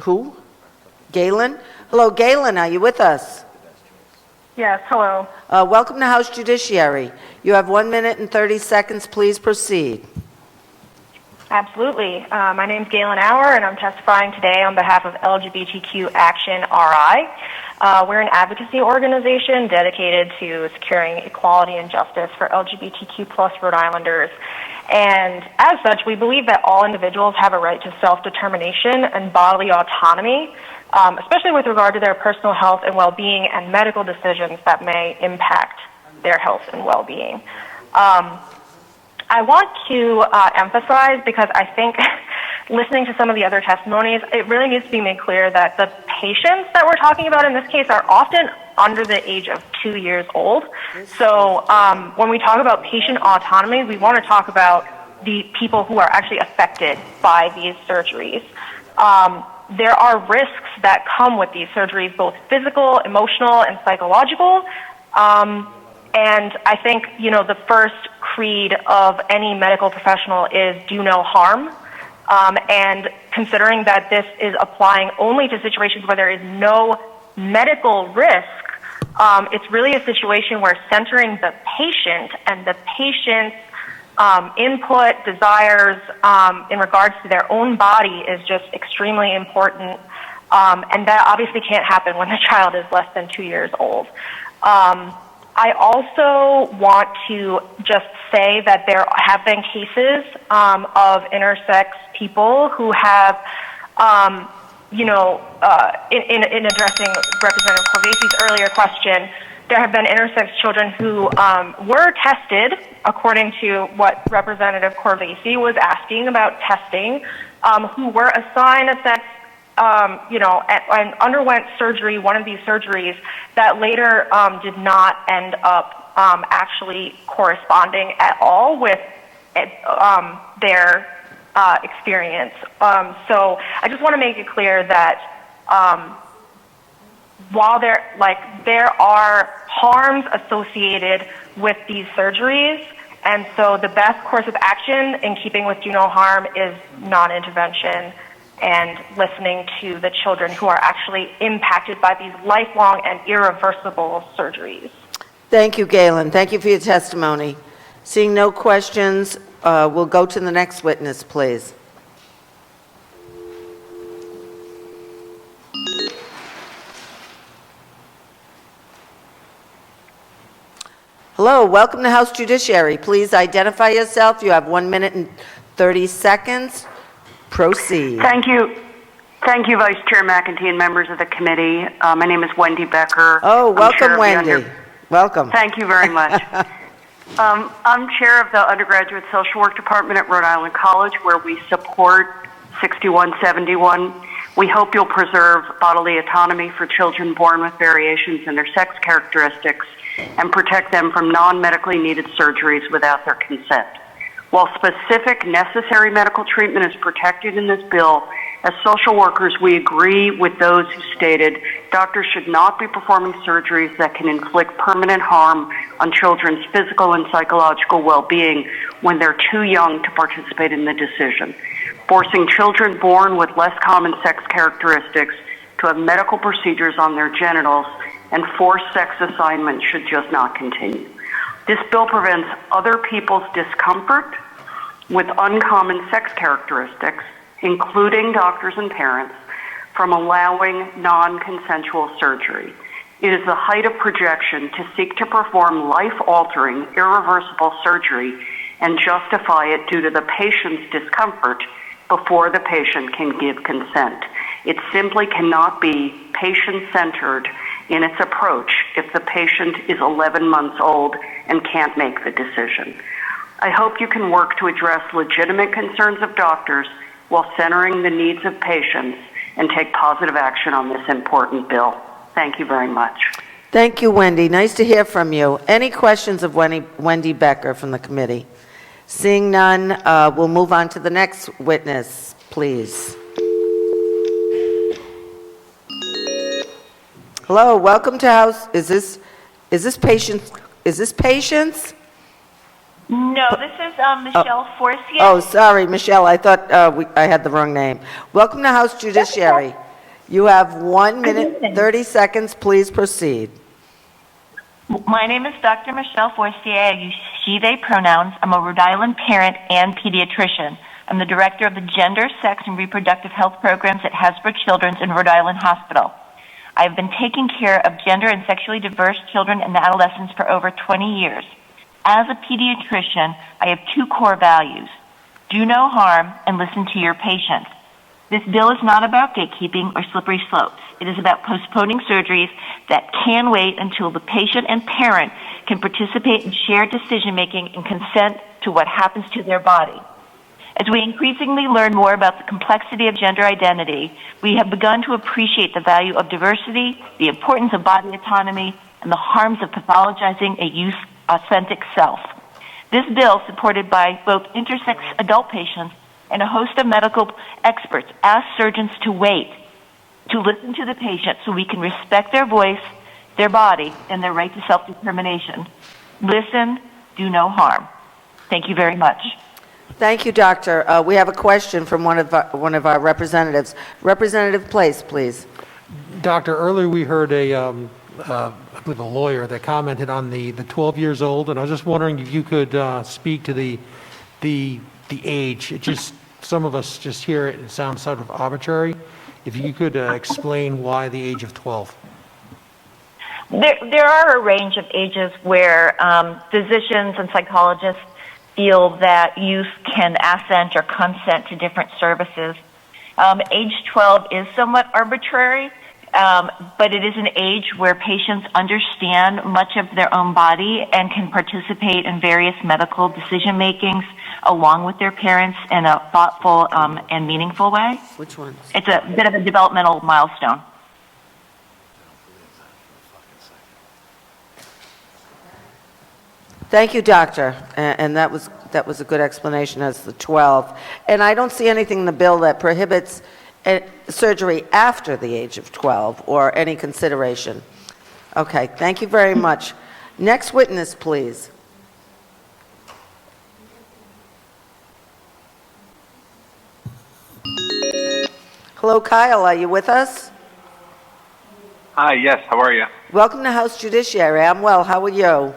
Who? Galen? Hello, Galen, are you with us? Yes, hello. Welcome to House Judiciary. You have 1 minute and 30 seconds. Please proceed. Absolutely. My name is Galen Auer, and I'm testifying today on behalf of LGBTQ Action RI. We're an advocacy organization dedicated to securing equality and justice for LGBTQ plus Rhode Islanders. And as such, we believe that all individuals have a right to self-determination and bodily autonomy, especially with regard to their personal health and well-being and medical decisions that may impact their health and well-being. I want to emphasize, because I think listening to some of the other testimonies, it really needs to be made clear that the patients that we're talking about in this case are often under the age of 2 years old. So when we talk about patient autonomy, we want to talk about the people who are actually affected by these surgeries. There are risks that come with these surgeries, both physical, emotional, and psychological. And I think, you know, the first creed of any medical professional is do no harm. And considering that this is applying only to situations where there is no medical risk, it's really a situation where centering the patient and the patient's input, desires in regards to their own body is just extremely important. And that obviously can't happen when the child is less than 2 years old. I also want to just say that there have been cases of intersex people who have, in addressing Representative Corvasi's earlier question, there have been intersex children who were tested, according to what Representative Corvasi was asking about testing, who were assigned a sex and underwent surgery, one of these surgeries, that later did not end up actually corresponding at all with their experience. So I just want to make it clear that while there are harms associated with these surgeries, and so the best course of action in keeping with do no harm is non-intervention and listening to the children who are actually impacted by these lifelong and irreversible surgeries. Thank you, Galen. Thank you for your testimony. Seeing no questions, we'll go to the next witness, please. Hello, welcome to House Judiciary. Please identify yourself. You have 1 minute and 30 seconds. Proceed. Thank you. Thank you, Vice Chair McEntee and members of the committee. My name is Wendy Becker. Oh, welcome, Wendy. Welcome. Thank you very much. I'm chair of the undergraduate social work department at Rhode Island College, where we support 6171. We hope you'll preserve bodily autonomy for children born with variations in their sex characteristics and protect them from non-medically needed surgeries without their consent. While specific necessary medical treatment is protected in this bill, as social workers, we agree with those who stated doctors should not be performing surgeries that can inflict permanent harm on children's physical and psychological well-being when they're too young to participate in the decision. Forcing children born with less common sex characteristics to have medical procedures on their genitals and forced sex assignment should just not continue. This bill prevents other people's discomfort with uncommon sex characteristics, including doctors and parents, from allowing non-consensual surgery. It is the height of projection to seek to perform life-altering, irreversible surgery and justify it due to the patient's discomfort before the patient can give consent. It simply cannot be patient-centered in its approach if the patient is 11 months old and can't make the decision. I hope you can work to address legitimate concerns of doctors while centering the needs of patients and take positive action on this important bill. Thank you very much. Thank you, Wendy. Nice to hear from you. Any questions of Wendy Becker from the committee? Seeing none, we'll move on to the next witness, please. Hello, welcome to House. Is this patients? No, this is Michelle Forcier. Oh, sorry, Michelle, I thought I had the wrong name. Welcome to House Judiciary. You have 1 minute, 30 seconds. Please proceed. My name is Dr. Michelle Forcier. I use she, they pronouns. I'm a Rhode Island parent and pediatrician. I'm the director of the Gender, Sex, and Reproductive Health Programs at Hasbro Children's in Rhode Island Hospital. I've been taking care of gender and sexually diverse children and adolescents for over 20 years. As a pediatrician, I have two core values: do no harm and listen to your patient. This bill is not about gatekeeping or slippery slopes. It is about postponing surgeries that can wait until the patient and parent can participate in shared decision-making and consent to what happens to their body. As we increasingly learn more about the complexity of gender identity, we have begun to appreciate the value of diversity, the importance of body autonomy, and the harms of pathologizing a youth's authentic self. This bill, supported by both intersex adult patients and a host of medical experts, asks surgeons to wait, to listen to the patient so we can respect their voice, their body, and their right to self-determination. Listen, do no harm. Thank you very much. Thank you, Doctor. We have a question from one of our representatives. Representative Place, please. Doctor, earlier we heard I believe a lawyer that commented on the 12 years old, and I was just wondering if you could speak to the age. It just, some of us just hear it and it sounds sort of arbitrary. If you could explain why the age of 12. There are a range of ages where physicians and psychologists feel that youth can assent or consent to different services. Age 12 is somewhat arbitrary, but it is an age where patients understand much of their own body and can participate in various medical decision makings along with their parents in a thoughtful and meaningful way. Which ones? It's a bit of a developmental milestone. Thank you, Doctor. And that was a good explanation as the 12. And I don't see anything in the bill that prohibits surgery after the age of 12 or any consideration. Okay, thank you very much. Next witness, please. Hello, Kyle, are you with us? Hi, yes, how are you? Welcome to House Judiciary. I'm well. How are you?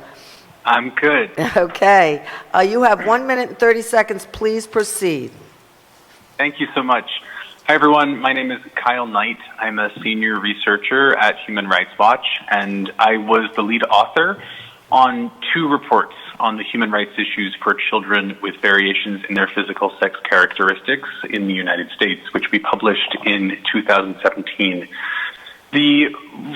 I'm good. Okay. You have 1 minute and 30 seconds. Please proceed. Thank you so much. Hi, everyone. My name is Kyle Knight. I'm a senior researcher at Human Rights Watch, and I was the lead author on 2 reports on the human rights issues for children with variations in their physical sex characteristics in the United States, which we published in 2017. The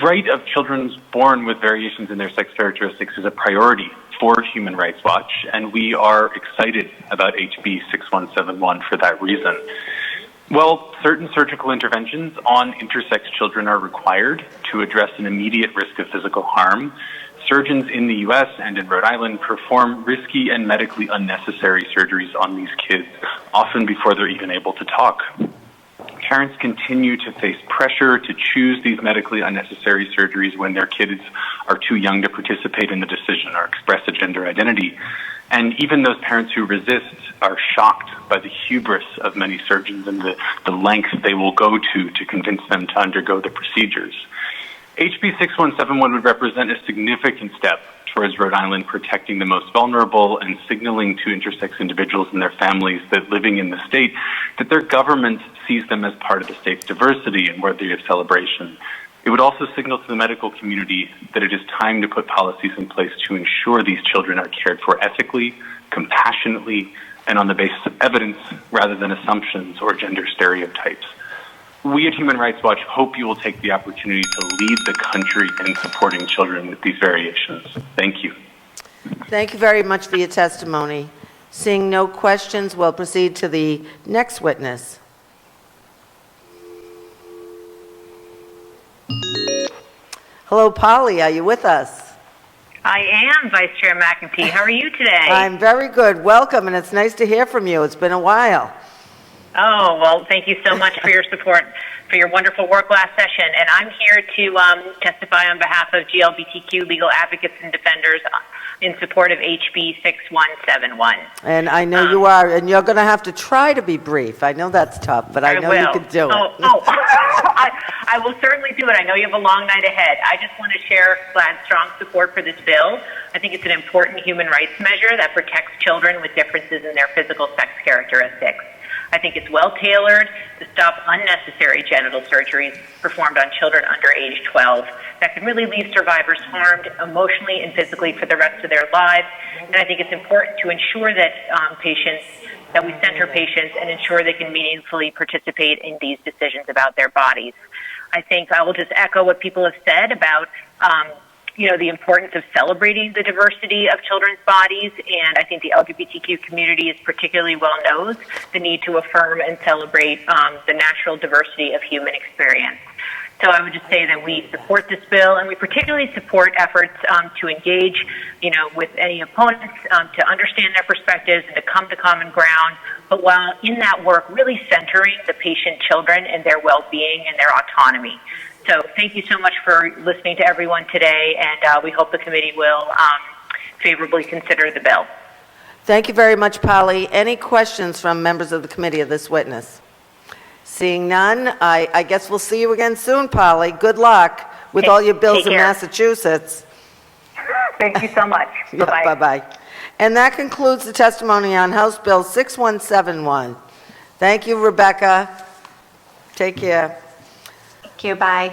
right of children born with variations in their sex characteristics is a priority for Human Rights Watch, and we are excited about HB 6171 for that reason. Well, certain surgical interventions on intersex children are required to address an immediate risk of physical harm. Surgeons in the U.S. and in Rhode Island perform risky and medically unnecessary surgeries on these kids, often before they're even able to talk. Parents continue to face pressure to choose these medically unnecessary surgeries when their kids are too young to participate in the decision or express a gender identity. And even those parents who resist are shocked by the hubris of many surgeons and the lengths they will go to convince them to undergo the procedures. HB 6171 would represent a significant step towards Rhode Island protecting the most vulnerable and signaling to intersex individuals and their families that living in the state that their government sees them as part of the state's diversity and worthy of celebration. It would also signal to the medical community that it is time to put policies in place to ensure these children are cared for ethically, compassionately, and on the basis of evidence rather than assumptions or gender stereotypes. We at Human Rights Watch hope you will take the opportunity to lead the country in supporting children with these variations. Thank you. Thank you very much for your testimony. Seeing no questions, we'll proceed to the next witness. Hello, Polly, are you with us? I am, Vice Chair McEntee. How are you today? I'm very good. Welcome, and it's nice to hear from you. It's been a while. Oh, well, thank you so much for your support, for your wonderful work last session. And I'm here to testify on behalf of GLBTQ legal advocates and defenders in support of HB 6171. And I know you are, and you're going to have to try to be brief. I know that's tough, but I know you can do it. I will certainly do it. I know you have a long night ahead. I just want to share GLAD's strong support for this bill. I think it's an important human rights measure that protects children with differences in their physical sex characteristics. I think it's well tailored to stop unnecessary genital surgeries performed on children under age 12 that can really leave survivors harmed emotionally and physically for the rest of their lives. And I think it's important to ensure that that we center patients and ensure they can meaningfully participate in these decisions about their bodies. I think I will just echo what people have said about the importance of celebrating the diversity of children's bodies, and I think the LGBTQ community is particularly well knows the need to affirm and celebrate the natural diversity of human experience. So I would just say that we support this bill, and we particularly support efforts to engage, with any opponents, to understand their perspectives and to come to common ground. But while in that work, really centering the patient children and their well-being and their autonomy. So thank you so much for listening to everyone today, and we hope the committee will favorably consider the bill. Thank you very much, Polly. Any questions from members of the committee of this witness? Seeing none, I guess we'll see you again soon, Polly. Good luck with all your bills in Massachusetts. Thank you so much. Yeah, Bye-bye. bye-bye. And that concludes the testimony on House Bill 6171. Thank you, Rebecca. Take care. Thank you. Bye.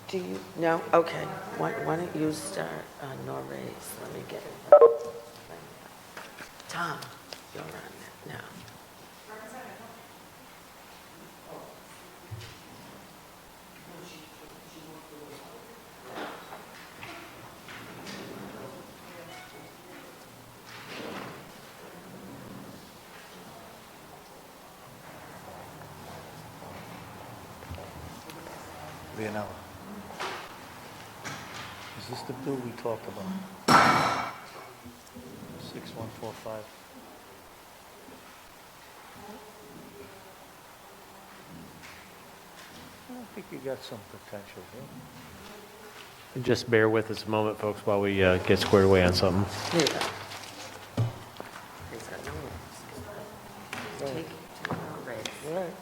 Do you? No? Okay. Why don't you start on Noray's? Let me get it. Tom, you're on it now. Leonella, is this the bill we talked about? 6145? I think you got some potential here. Just bear with us a moment, folks, while we get squared away on something. Here you go. Take it to Noray's. All right.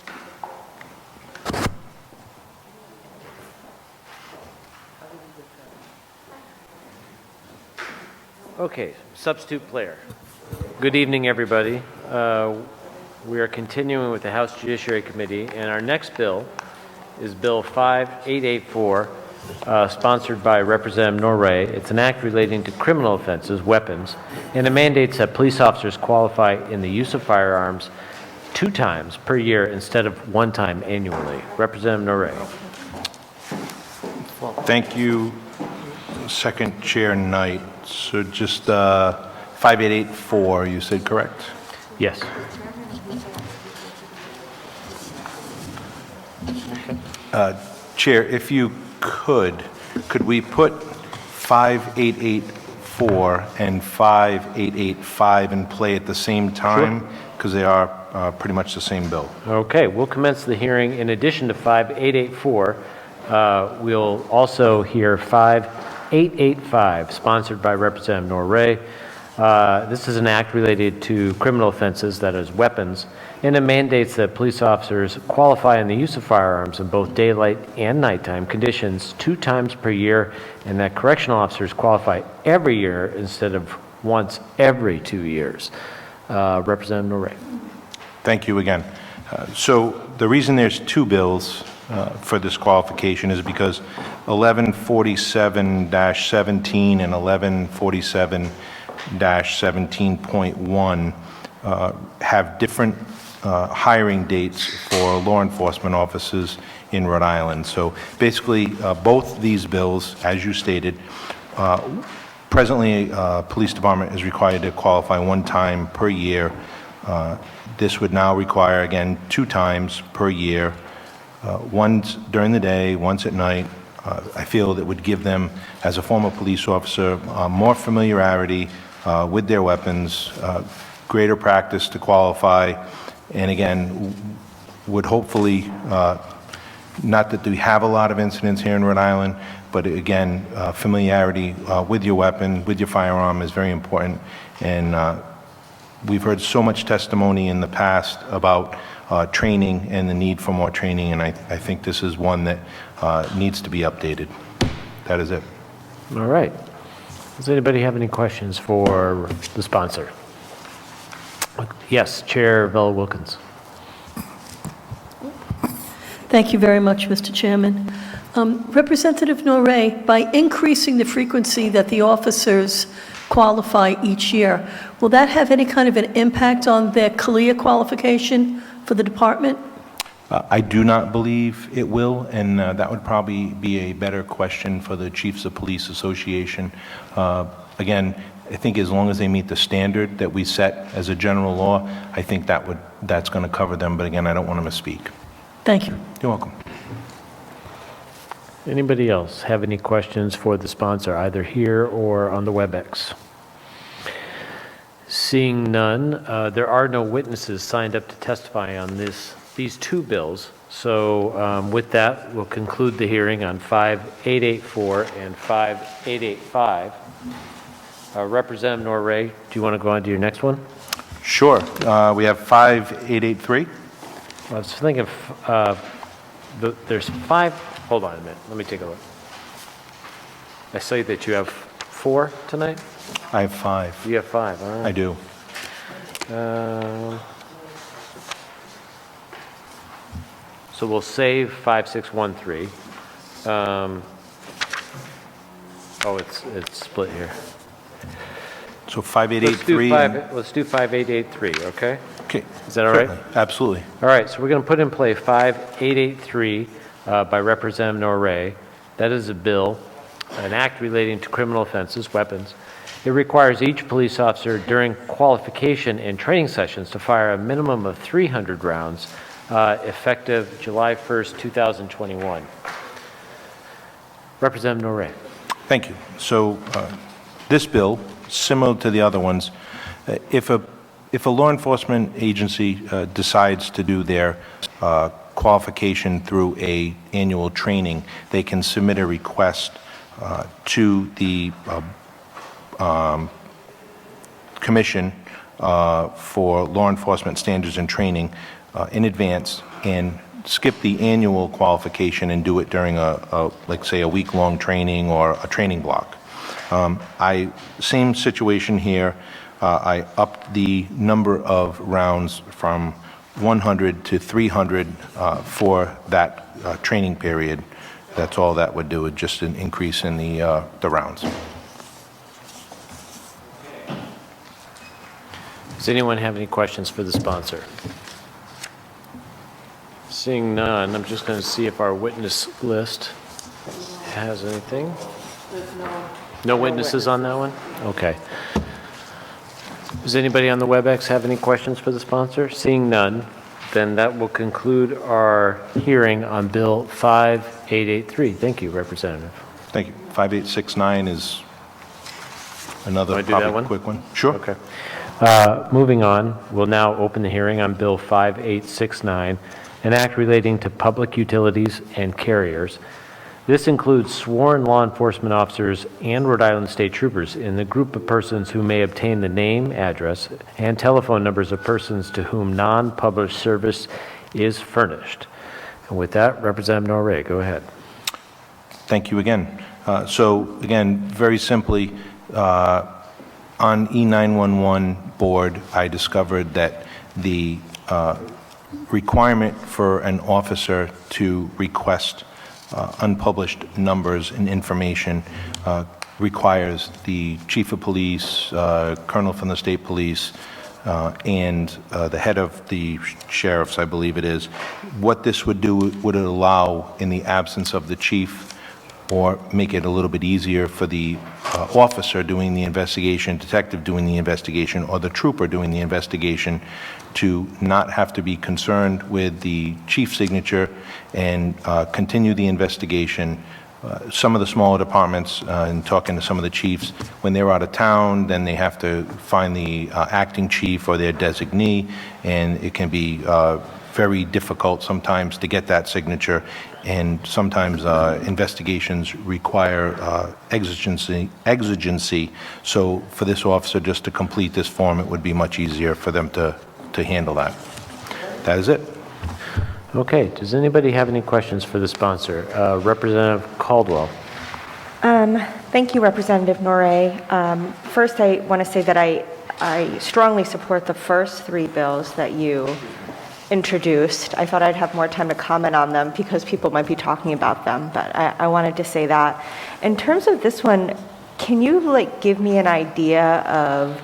Okay, substitute player. Good evening, everybody. We are continuing with the House Judiciary Committee, and our next bill is Bill 5884, sponsored by Representative Norray. It's an act relating to criminal offenses, weapons, and it mandates that police officers qualify in the use of firearms 2 times per year instead of 1 time annually. Representative Norray. Thank you, Second Chair Knight. So just 5884, you said correct? Yes. Chair, if you could we put 5884 and 5885 in play at the same time? Because they are pretty much the same bill. Okay, we'll commence the hearing. In addition to 5884, we'll also hear 5885, sponsored by Representative Norray. This is an act related to criminal offenses, that is weapons, and it mandates that police officers qualify in the use of firearms in both daylight and nighttime conditions 2 times per year, and that correctional officers qualify every year instead of once every 2 years. Representative Norray. Thank you again. So the reason there's 2 bills for this qualification is because 1147-17 and 1147-17.1 have different hiring dates for law enforcement officers in Rhode Island. So basically, both these bills, as you stated, presently police department is required to qualify 1 time per year. This would now require, again, 2 times per year, once during the day, once at night. I feel that would give them, as a former police officer, more familiarity with their weapons, greater practice to qualify, And again, would hopefully, not that we have a lot of incidents here in Rhode Island, but again, familiarity with your weapon, with your firearm is very important. And we've heard so much testimony in the past about training and the need for more training, and I think this is one that needs to be updated. That is it. All right. Does anybody have any questions for the sponsor? Yes, Chair Bella Wilkins. Thank you very much, Mr. Chairman. Representative Norrie, by increasing the frequency that the officers qualify each year, will that have any kind of an impact on their CALIA qualification for the department? I do not believe it will, and that would probably be a better question for the Chiefs of Police Association. Again, I think as long as they meet the standard that we set as a general law, I think that's going to cover them. But again, I don't want to misspeak. Thank you. You're welcome. Anybody else have any questions for the sponsor, either here or on the WebEx? Seeing none, there are no witnesses signed up to testify on these two bills. So with that, we'll conclude the hearing on 5884 and 5885. Representative Norrie, do you want to go on to your next one? Sure. We have 5883. I was thinking there's five. Hold on a minute. Let me take a look. I say that you have 4 tonight? I have 5. You have 5. All right. I do. So we'll save 5613. It's split here. So 5883. Let's do 5883, okay? Okay. Is that all right? Certainly. Absolutely. All right, so we're going to put in play 5883 by Representative Norrie. That is a bill, an act relating to criminal offenses, weapons. It requires each police officer during qualification and training sessions to fire a minimum of 300 rounds effective July 1st, 2021. Representative Norrie. Thank you. So this bill, similar to the other ones, if a law enforcement agency decides to do their qualification through a annual training, they can submit a request to the Commission for Law Enforcement Standards and Training in advance and skip the annual qualification and do it during like say a week-long training or a training block. Same situation here. I upped the number of rounds from 100 to 300 for that training period. That's all that would do, just an increase in the rounds. Does anyone have any questions for the sponsor? Seeing none, I'm just going to see if our witness list has anything. No witnesses on that one? Okay. Does anybody on the WebEx have any questions for the sponsor? Seeing none, then that will conclude our hearing on Bill 5883. Thank you, Representative. Thank you. 5869 is another Want to do that probably one? quick one. Sure. Okay. Moving on, we'll now open the hearing on Bill 5869, an act relating to public utilities and carriers. This includes sworn law enforcement officers and Rhode Island State Troopers in the group of persons who may obtain the name, address, and telephone numbers of persons to whom non-published service is furnished. And with that, Representative Norrie, go ahead. Thank you again. So again, very simply, on E911 board, I discovered that the requirement for an officer to request unpublished numbers and information requires the chief of police, colonel from the state police, and the head of the sheriffs, I believe it is. What this would do would allow, in the absence of the chief, or make it a little bit easier for the officer doing the investigation, detective doing the investigation, or the trooper doing the investigation to not have to be concerned with the chief's signature and continue the investigation some of the smaller departments, and talking to some of the chiefs, when they're out of town, then they have to find the acting chief or their designee, and it can be very difficult sometimes to get that signature, and sometimes investigations require exigency. So for this officer just to complete this form, it would be much easier for them to handle that. That is it. Okay, does anybody have any questions for the sponsor? Representative Caldwell. Thank you, Representative Norrie. First, I want to say that I strongly support the first three bills that you introduced. I thought I'd have more time to comment on them because people might be talking about them, but I wanted to say that. In terms of this one, can you give me an idea of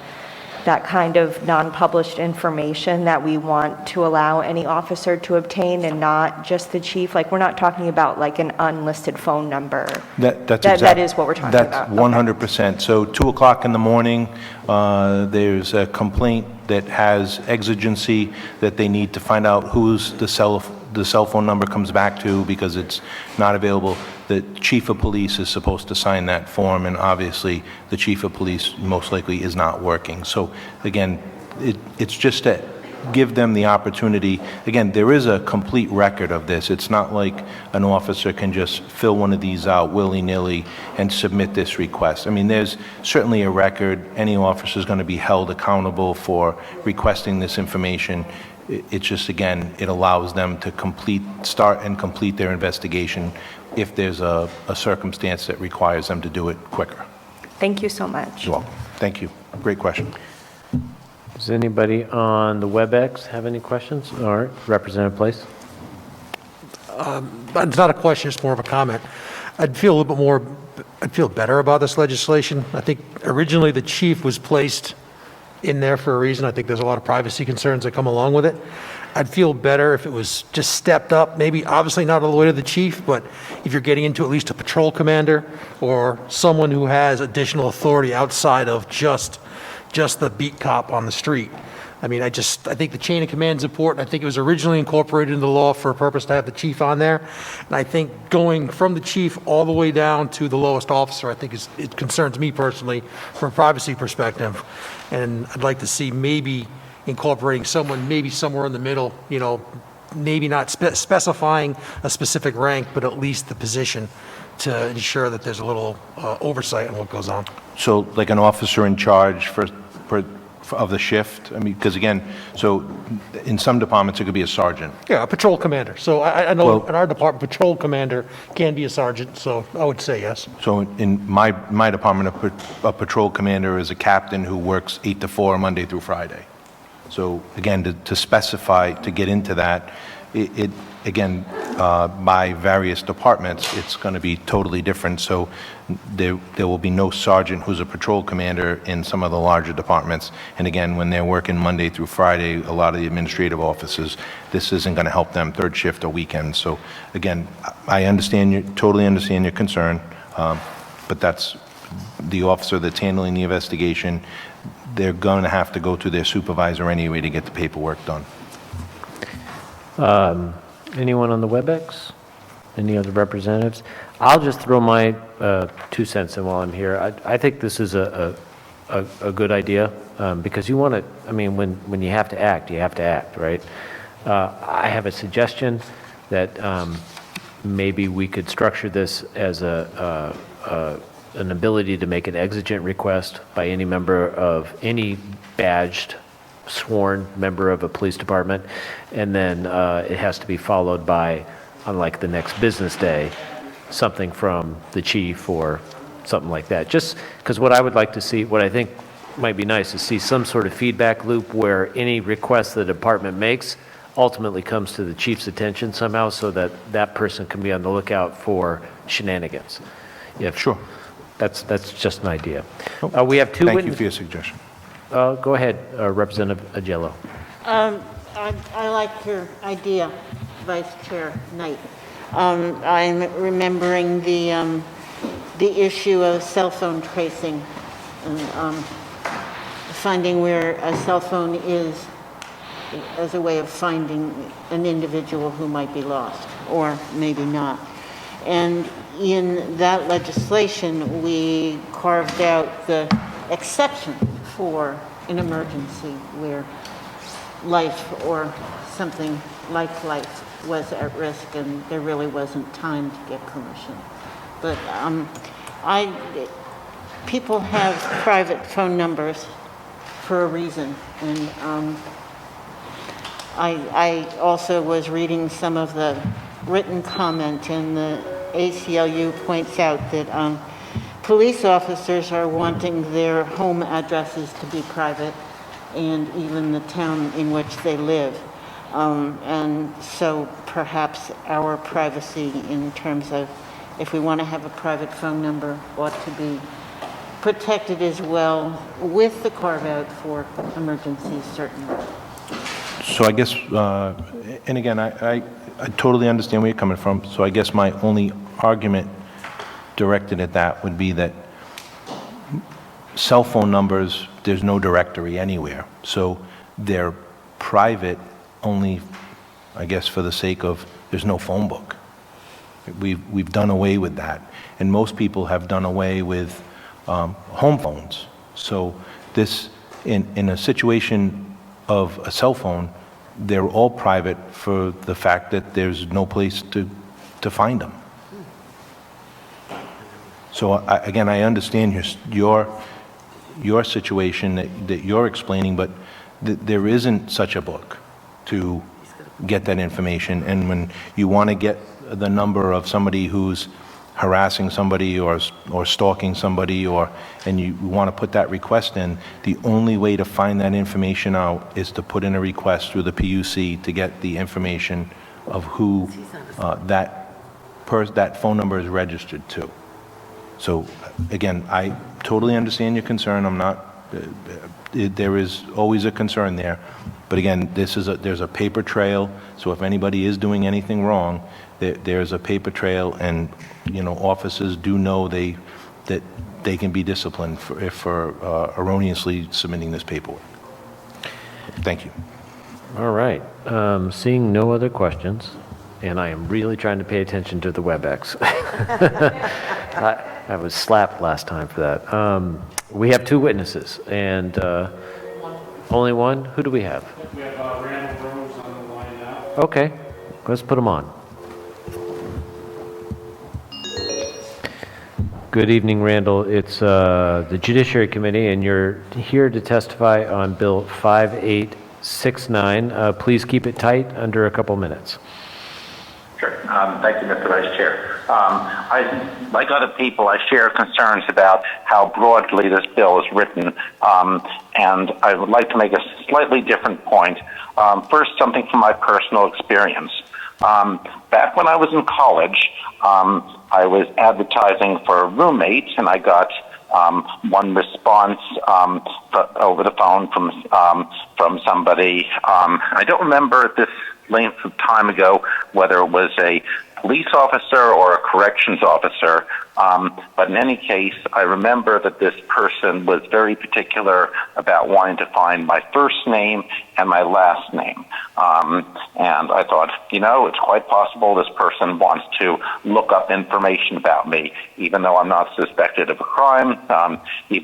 that kind of non-published information that we want to allow any officer to obtain and not just the chief? We're not talking about an unlisted phone number. That is what we're talking about. That's 100%. So 2 o'clock in the morning, there's a complaint that has exigency that they need to find out who's the cell phone number comes back to because it's not available. The chief of police is supposed to sign that form, and obviously the chief of police most likely is not working. So again, it's just to give them the opportunity. Again, there is a complete record of this. It's not like an officer can just fill one of these out willy-nilly and submit this request. I mean, there's certainly a record. Any officer is going to be held accountable for requesting this information. It's just, again, it allows them to start and complete their investigation if there's a circumstance that requires them to do it quicker. Thank you so much. You're welcome. Thank you. Great question. Does anybody on the WebEx have any questions? All right, Representative Place. It's not a question, it's more of a comment. I'd feel better about this legislation. I think originally the chief was placed in there for a reason. I think there's a lot of privacy concerns that come along with it. I'd feel better if it was just stepped up, maybe obviously not all the way to the chief, but if you're getting into at least a patrol commander or someone who has additional authority outside of just the beat cop on the street. I mean, I think the chain of command is important. I think it was originally incorporated into law for a purpose to have the chief on there. And I think going from the chief all the way down to the lowest officer, I think it concerns me personally from a privacy perspective. And I'd like to see maybe incorporating someone maybe somewhere in the middle, maybe not specifying a specific rank, but at least the position to ensure that there's a little oversight on what goes on. So like an officer in charge of the shift? I mean, because again, so in some departments it could be a sergeant. Yeah, a patrol commander. So I know in our department, patrol commander can be a sergeant, so I would say yes. So in my department, a patrol commander is a captain who works 8 to 4 Monday through Friday. So again, to specify, to get into that, it again, by various departments, it's going to be totally different. So there will be no sergeant who's a patrol commander in some of the larger departments. And again, when they're working Monday through Friday, a lot of the administrative offices, this isn't going to help them third shift or weekends. So again, I totally understand your concern, but that's the officer that's handling the investigation. They're going to have to go to their supervisor anyway to get the paperwork done. Anyone on the WebEx? Any other representatives? I'll just throw my 2 cents in while I'm here. I think this is a good idea because you want to, I mean, when you have to act, right? I have a suggestion that maybe we could structure this as an ability to make an exigent request by any member of any badged sworn member of a police department, and then it has to be followed by, on like the next business day, something from the chief or something like that. Just because what I would like to see, what I think might be nice, is see some sort of feedback loop where any request the department makes ultimately comes to the chief's attention somehow, so that that person can be on the lookout for shenanigans. Sure. That's just an idea. We have two. Thank you for your suggestion. Go ahead, Representative Ajello. I like your idea, Vice Chair Knight. I'm remembering the issue of cell phone tracing, and finding where a cell phone is as a way of finding an individual who might be lost, or maybe not. And in that legislation, we carved out the exception for an emergency where life or something like life was at risk and there really wasn't time to get permission. But people have private phone numbers for a reason, and I also was reading some of the written comment, and the ACLU points out that police officers are wanting their home addresses to be private, and even the town in which they live. And so perhaps our privacy in terms of if we want to have a private phone number ought to be protected as well, with the carve-out for emergencies, certainly. So I guess, and again, I totally understand where you're coming from, so I guess my only argument directed at that would be that cell phone numbers, there's no directory anywhere, so they're private only, I guess, for the sake of there's no phone book. We've done away with that, and most people have done away with home phones. So this, in a situation of a cell phone, they're all private for the fact that there's no place to find them. So again, I understand your situation that you're explaining, but there isn't such a book to get that information. And when you want to get the number of somebody who's harassing somebody or stalking somebody, and you want to put that request in, the only way to find that information out is to put in a request through the PUC to get the information of who that phone number is registered to. So again, I totally understand your concern. I'm not, there is always a concern there. But again, there's a paper trail, so if anybody is doing anything wrong, there's a paper trail, and officers do know that they can be disciplined for erroneously submitting this paperwork. Thank you. All right. Seeing no other questions, and I am really trying to pay attention to the WebEx. I was slapped last time for that. We have two witnesses, and only one? Who do we have? We have Randall Rose on the line now. Okay, let's put him on. Good evening, Randall. It's the Judiciary Committee, and you're here to testify on Bill 5869. Please keep it tight, under a couple minutes. Sure. Thank you, Mr. Vice Chair. Like other people, I share concerns about how broadly this bill is written, and I would like to make a slightly different point. First, something from my personal experience. Back when I was in college, I was advertising for a roommate, and I got one response over the phone from somebody. I don't remember at this length of time ago whether it was a police officer or a corrections officer, but in any case, I remember that this person was very particular about wanting to find my first name and my last name. And I thought, it's quite possible this person wants to look up information about me, even though I'm not suspected of a crime. He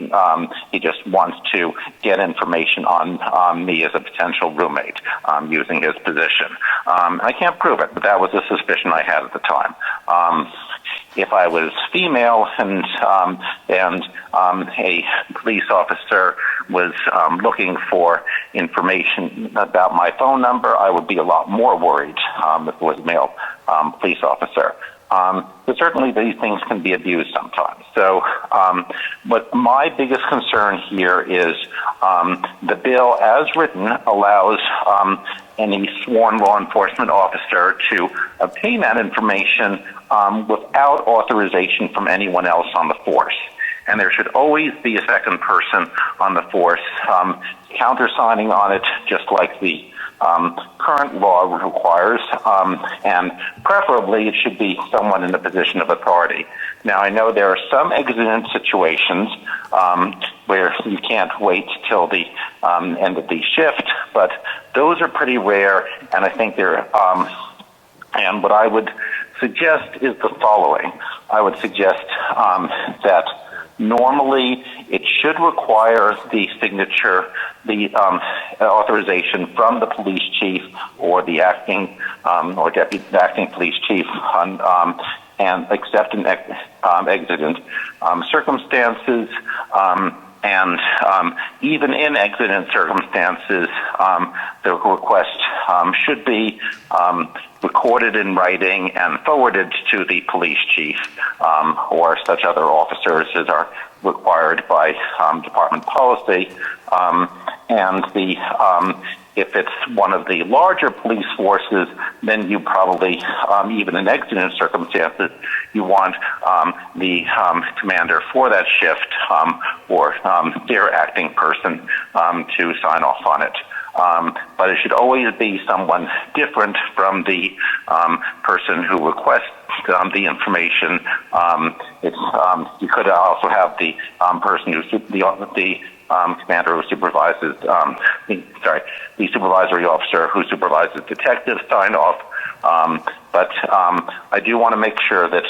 just wants to get information on me as a potential roommate using his position. I can't prove it, but that was a suspicion I had at the time. If I was female and a police officer was looking for information about my phone number, I would be a lot more worried if it was a male police officer. But certainly these things can be abused sometimes. So, but my biggest concern here is the bill as written allows any sworn law enforcement officer to obtain that information without authorization from anyone else on the force. And there should always be a second person on the force countersigning on it, just like the current law requires, and preferably it should be someone in a position of authority. Now, I know there are some exigent situations where you can't wait till the end of the shift, but those are pretty rare, and I think they're, and what I would suggest is the following. I would suggest that normally it should require the signature, the authorization from the police chief or the acting or deputy acting police chief on, and except in exigent circumstances. And even in exigent circumstances, the request should be recorded in writing and forwarded to the police chief or such other officers as are required by department policy. And if it's one of the larger police forces, then you probably, even in exigent circumstances, you want the commander for that shift or their acting person to sign off on it. But it should always be someone different from the person who requests the information. You could also have the person who the commander who supervises, the supervisory officer who supervises detectives sign off. But I do want to make sure that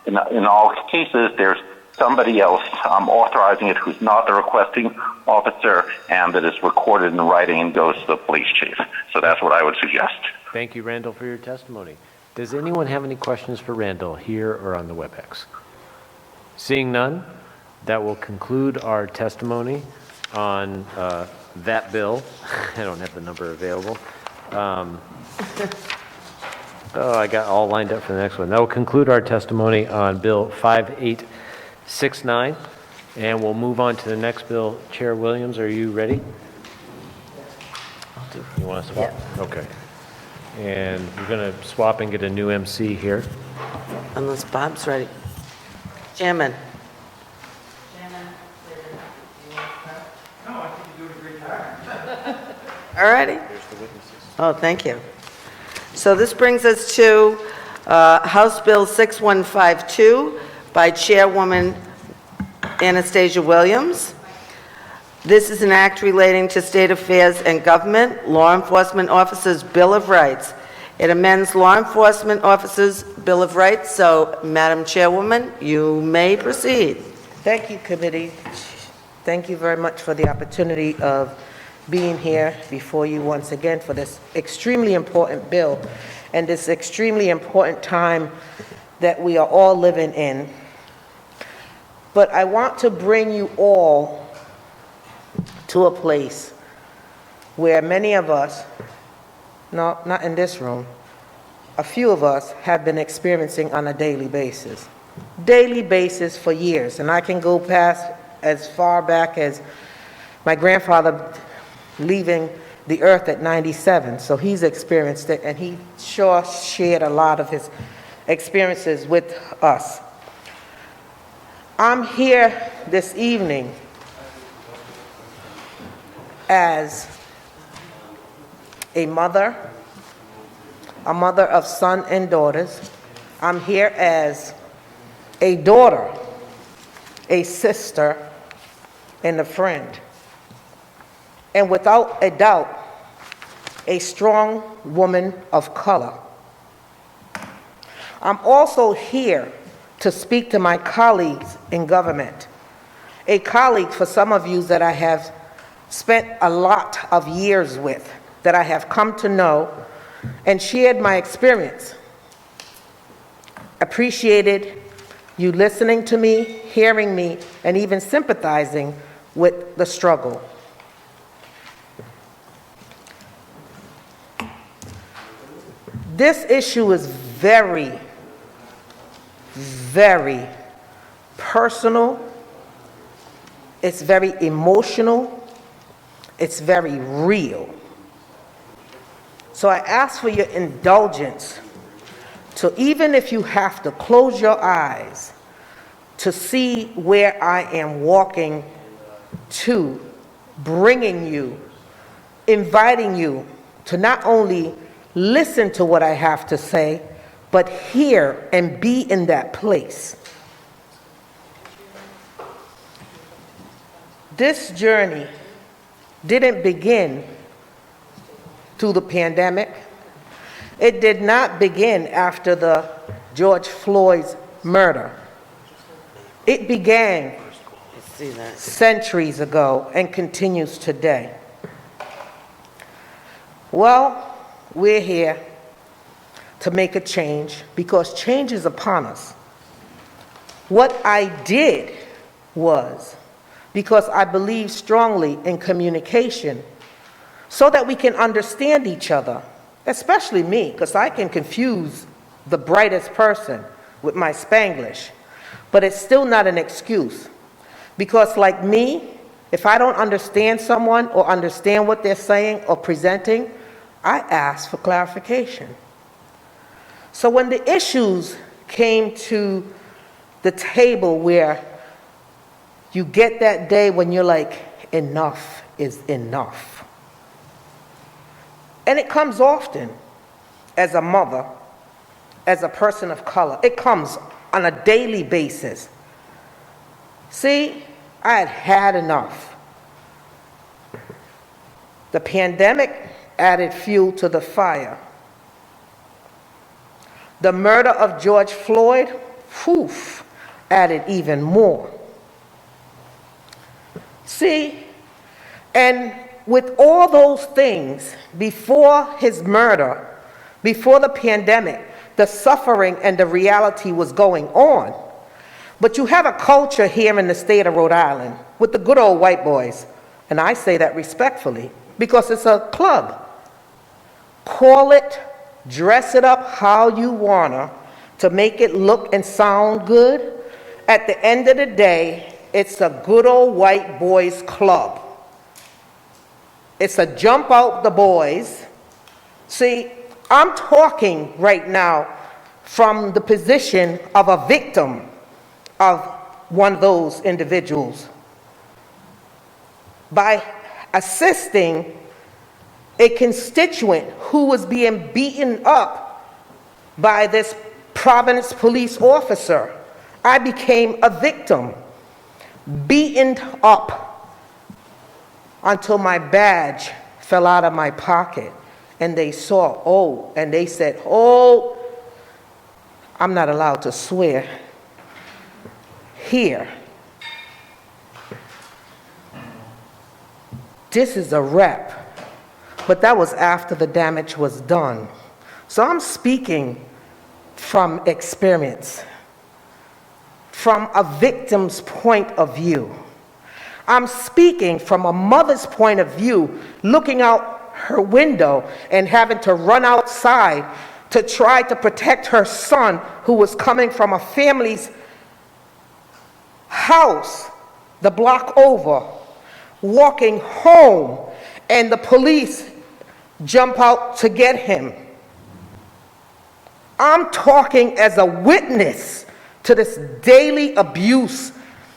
in all cases there's somebody else authorizing it who's not the requesting officer, and that is recorded in writing and goes to the police chief. So that's what I would suggest. Thank you, Randall, for your testimony. Does anyone have any questions for Randall here or on the WebEx? Seeing none, that will conclude our testimony on that bill. I don't have the number available. I got all lined up for the next one. That will conclude our testimony on Bill 5869, and we'll move on to the next bill. Chair Williams, are you ready? You want to swap? Yeah. Okay. And we're going to swap and get a new MC here. Unless Bob's ready. Chairman. All righty. Oh, thank you. So this brings us to House Bill 6152 by Chairwoman Anastasia Williams. This is an act relating to state affairs and government, law enforcement officers' Bill of Rights. It amends law enforcement officers' Bill of Rights. So, Madam Chairwoman, you may proceed. Thank you, committee. Thank you very much for the opportunity of being here before you once again for this extremely important bill and this extremely important time that we are all living in. But I want to bring you all to a place where many of us, no, not in this room, a few of us have been experiencing on a daily basis for years. And I can go past as far back as my grandfather leaving the earth at 97. So he's experienced it, and he sure shared a lot of his experiences with us. I'm here this evening as a mother of son and daughters. I'm here as a daughter, a sister, and a friend. And without a doubt, a strong woman of color. I'm also here to speak to my colleagues in government. A colleague for some of you that I have spent a lot of years with, that I have come to know and shared my experience. Appreciated you listening to me, hearing me, and even sympathizing with the struggle. This issue is very, very personal. It's very emotional. It's very real. So I ask for your indulgence to, even if you have to close your eyes to see where I am walking to, bringing you, inviting you to not only listen to what I have to say, but hear and be in that place. This journey didn't begin through the pandemic. It did not begin after the George Floyd's murder. It began centuries ago and continues today. Well, we're here to make a change because change is upon us. What I did was, because I believe strongly in communication, so that we can understand each other, especially me, because I can confuse the brightest person with my Spanglish, but it's still not an excuse. Because like me, if I don't understand someone or understand what they're saying or presenting, I ask for clarification. So when the issues came to the table where you get that day when you're like, enough is enough. And it comes often as a mother, as a person of color. It comes on a daily basis. See, I had had enough. The pandemic added fuel to the fire. The murder of George Floyd, added even more. See, and with all those things, before his murder, before the pandemic, the suffering and the reality was going on. But you have a culture here in the state of Rhode Island with the good old white boys, and I say that respectfully because it's a club. Call it, dress it up how you wanna to make it look and sound good. At the end of the day, it's a good old white boys club. It's a jump out the boys. See, I'm talking right now from the position of a victim of one of those individuals. By assisting a constituent who was being beaten up by this Providence police officer, I became a victim, beaten up until my badge fell out of my pocket. And they saw, and they said, I'm not allowed to swear here. This is a rep. But that was after the damage was done. So I'm speaking from experience, from a victim's point of view. I'm speaking from a mother's point of view, looking out her window and having to run outside to try to protect her son who was coming from a family's house the block over, walking home, and the police jump out to get him. I'm talking as a witness to this daily abuse,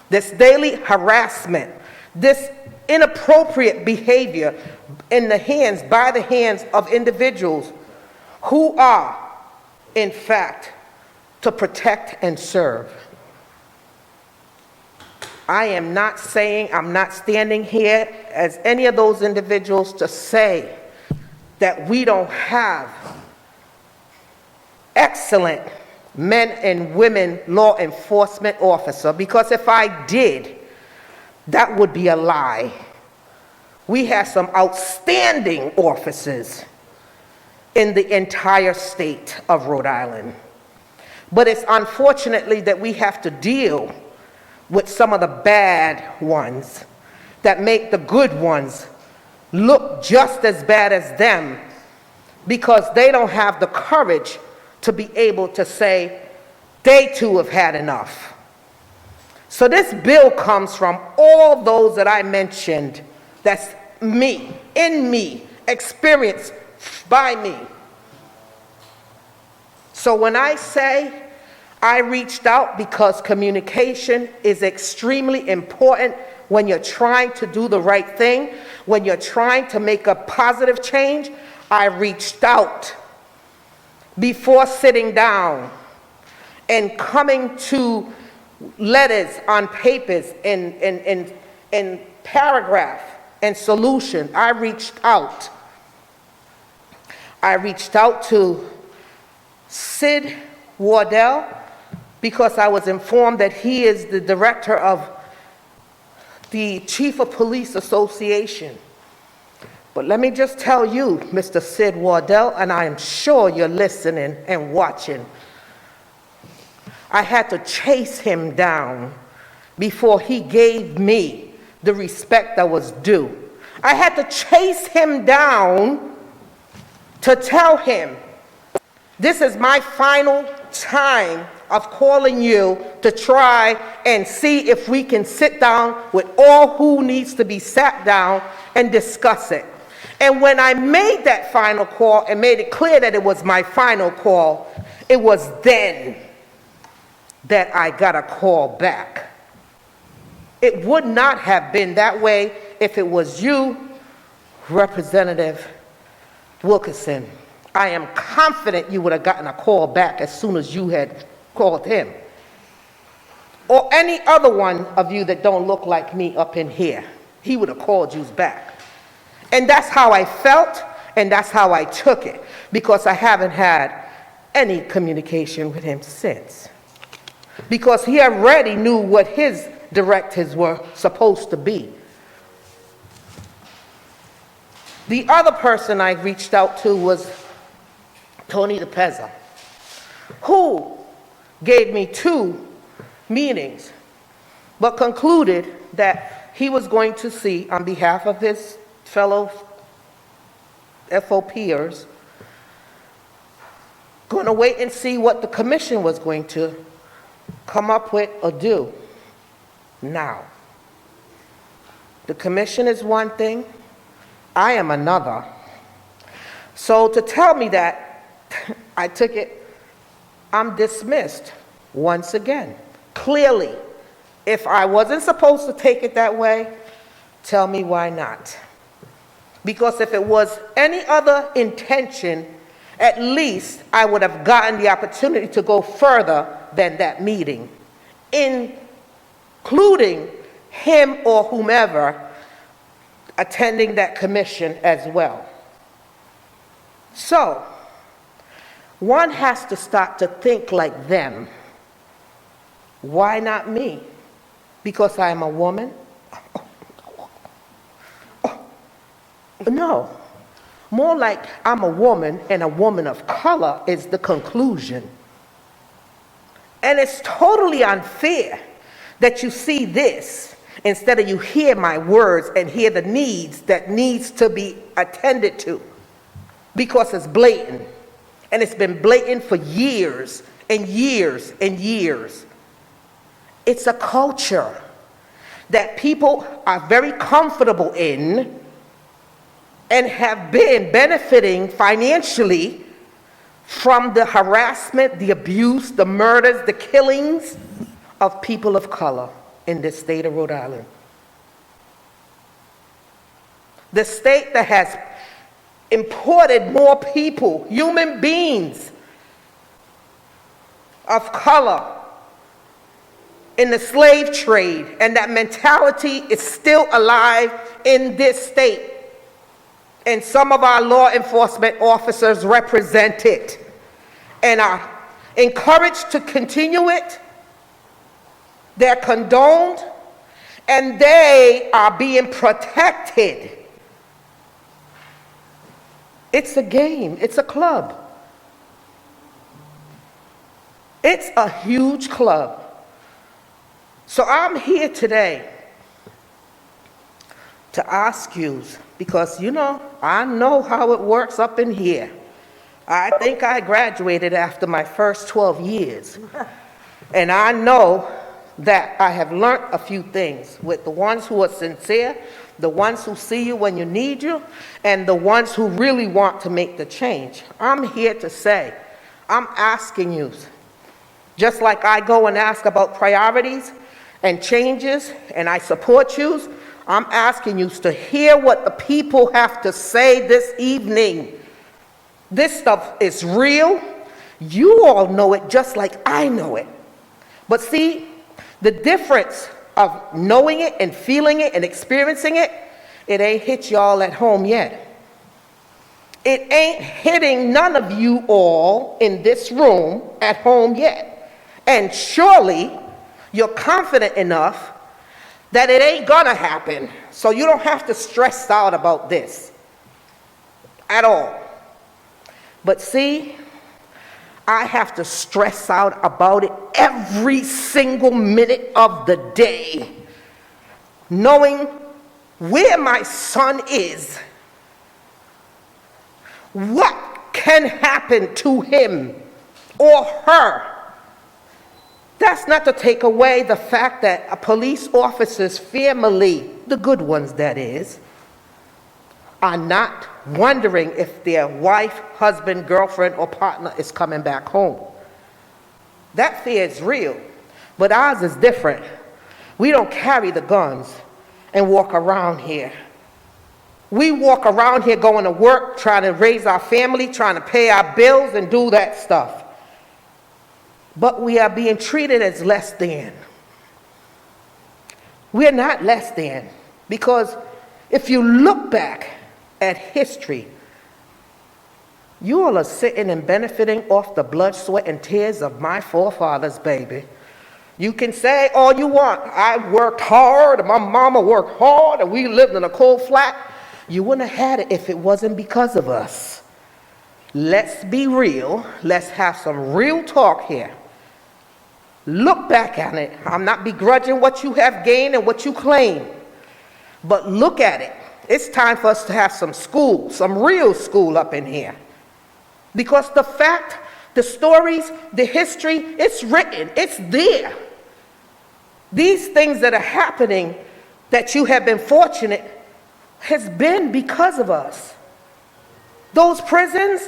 this daily harassment, this inappropriate behavior by the hands of individuals who are, in fact, to protect and serve. I am not saying, I'm not standing here as any of those individuals to say that we don't have excellent men and women law enforcement officers, because if I did, that would be a lie. We have some outstanding officers in the entire state of Rhode Island. But it's unfortunately that we have to deal with some of the bad ones that make the good ones look just as bad as them, because they don't have the courage to be able to say they too have had enough. So this bill comes from all those that I mentioned. That's me, in me, experienced by me. So when I say I reached out, because communication is extremely important when you're trying to do the right thing, when you're trying to make a positive change, I reached out before sitting down and coming to letters on papers in paragraph and solution. I reached out. I reached out to Sid Wardell because I was informed that he is the director of the Chief of Police Association. But let me just tell you, Mr. Sid Wardell, and I am sure you're listening and watching, I had to chase him down before he gave me the respect that was due. I had to chase him down to tell him, this is my final time of calling you to try and see if we can sit down with all who needs to be sat down and discuss it. And when I made that final call and made it clear that it was my final call, it was then that I got a call back. It would not have been that way if it was you, Representative Wilkerson. I am confident you would have gotten a call back as soon as you had called him. Or any other one of you that don't look like me up in here. He would have called you back. And that's how I felt, and that's how I took it, because I haven't had any communication with him since. Because he already knew what his directives were supposed to be. The other person I reached out to was Tony DePezza, who gave me 2 meetings, but concluded that he was going to see, on behalf of his fellow FOPers, going to wait and see what the commission was going to come up with or do. Now, the commission is one thing, I am another. So to tell me that, I took it, I'm dismissed once again. Clearly, if I wasn't supposed to take it that way, tell me why not. Because if it was any other intention, at least I would have gotten the opportunity to go further than that meeting, including him or whomever attending that commission as well. So, one has to start to think like them. Why not me? Because I am a woman? No. More like I'm a woman and a woman of color is the conclusion. And it's totally unfair that you see this instead of you hear my words and hear the needs that needs to be attended to. Because it's blatant. And it's been blatant for years and years and years. It's a culture that people are very comfortable in and have been benefiting financially from the harassment, the abuse, the murders, the killings of people of color in this state of Rhode Island. The state that has imported more people, human beings of color in the slave trade, and that mentality is still alive in this state. And some of our law enforcement officers represent it and are encouraged to continue it. They're condoned and they are being protected. It's a game, it's a club. It's a huge club. So I'm here today to ask you, because you know, I know how it works up in here. I think I graduated after my first 12 years. And I know that I have learned a few things with the ones who are sincere, the ones who see you when you need you, and the ones who really want to make the change. I'm here to say, I'm asking you, just like I go and ask about priorities and changes, and I support you, I'm asking you to hear what the people have to say this evening. This stuff is real. You all know it just like I know it. But see, the difference of knowing it and feeling it and experiencing it, it ain't hit y'all at home yet. It ain't hitting none of you all in this room at home yet. And surely you're confident enough that it ain't gonna happen. So you don't have to stress out about this at all. But see, I have to stress out about it every single minute of the day, knowing where my son is, what can happen to him or her. That's not to take away the fact that a police officer's family, the good ones that is, are not wondering if their wife, husband, girlfriend, or partner is coming back home. That fear is real, but ours is different. We don't carry the guns and walk around here. We walk around here going to work, trying to raise our family, trying to pay our bills and do that stuff. But we are being treated as less than. We're not less than, because if you look back at history, you all are sitting and benefiting off the blood, sweat, and tears of my forefathers, baby. You can say all you want. I worked hard, and my mama worked hard, and we lived in a coal flat. You wouldn't have had it if it wasn't because of us. Let's be real. Let's have some real talk here. Look back at it. I'm not begrudging what you have gained and what you claim, but look at it. It's time for us to have some school, some real school up in here. Because the fact, the stories, the history, it's written, it's there. These things that are happening that you have been fortunate has been because of us. Those prisons,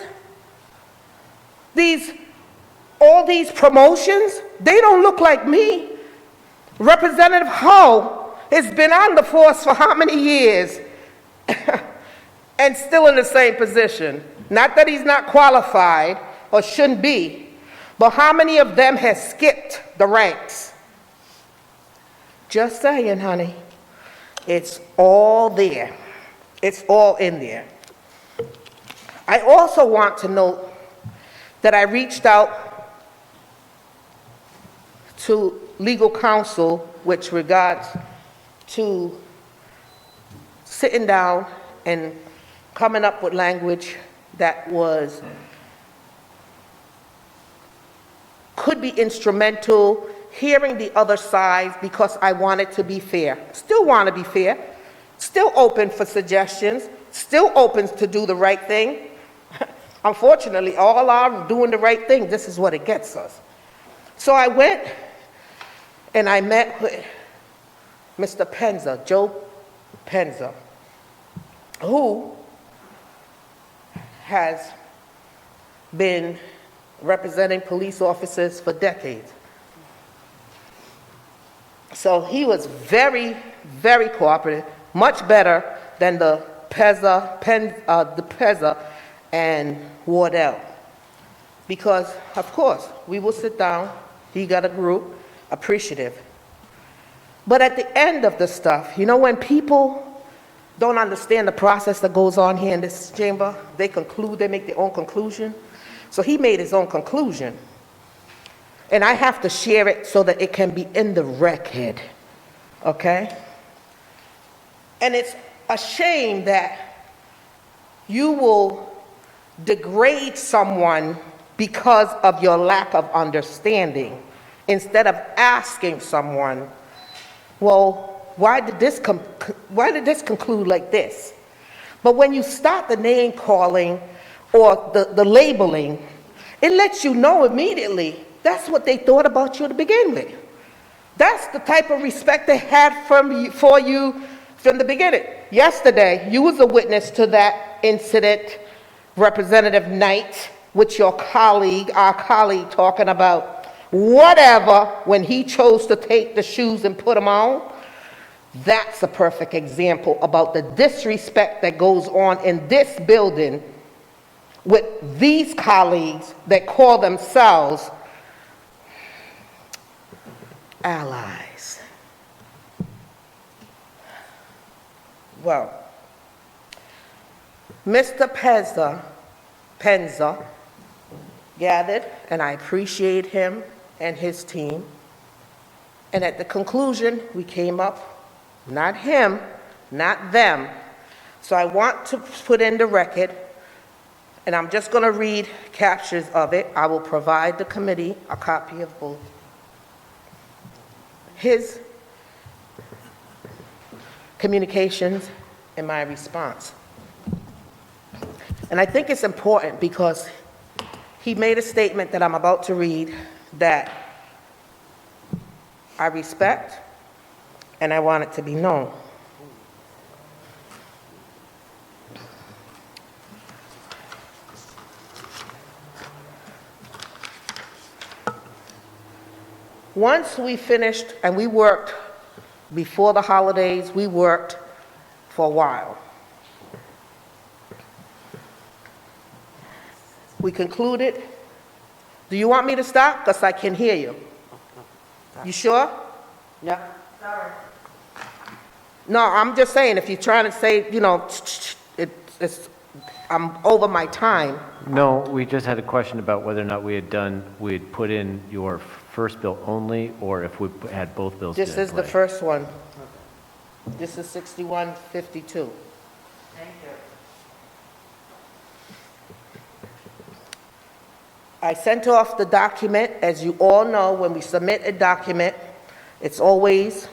all these promotions, they don't look like me. Representative Hull has been on the force for how many years? And still in the same position. Not that he's not qualified or shouldn't be, but how many of them has skipped the ranks? Just saying, honey. It's all there. It's all in there. I also want to note that I reached out to legal counsel with regards to sitting down and coming up with language that could be instrumental, hearing the other sides, because I wanted to be fair. Still want to be fair. Still open for suggestions. Still open to do the right thing. Unfortunately, all are doing the right thing. This is what it gets us. So I went and I met with Mr. Penza, Joe Penza, who has been representing police officers for decades. So he was very, very cooperative, much better than the Penza and Wardell. Because, of course, we will sit down, he got a group, appreciative. But at the end of the stuff, you know, when people don't understand the process that goes on here in this chamber, they conclude, they make their own conclusion. So he made his own conclusion. And I have to share it so that it can be in the record, okay? And it's a shame that you will degrade someone because of your lack of understanding, instead of asking someone, well, why did this conclude like this? But when you start the name calling or the labeling, it lets you know immediately that's what they thought about you to begin with. That's the type of respect they had for you from the beginning. Yesterday, you was a witness to that incident, Representative Knight, with your colleague, our colleague, talking about whatever when he chose to take the shoes and put them on. That's a perfect example about the disrespect that goes on in this building with these colleagues that call themselves allies. Well, Mr. Penza gathered, and I appreciate him and his team. And at the conclusion, we came up, not him, not them. So I want to put in the record, and I'm just going to read captures of it. I will provide the committee a copy of both. His communications and my response. And I think it's important because he made a statement that I'm about to read that I respect and I want it to be known. Once we finished, and we worked before the holidays, we worked for a while. We concluded. Do you want me to stop? Because I can hear you. You sure? Yeah. Sorry. No, I'm just saying, if you're trying to say, I'm over my time. No, we just had a question about whether or not we had put in your first bill only, or if we had both bills. This is the first one. This is 6152. Thank you. I sent off the document. As you all know, when we submit a document, it's always,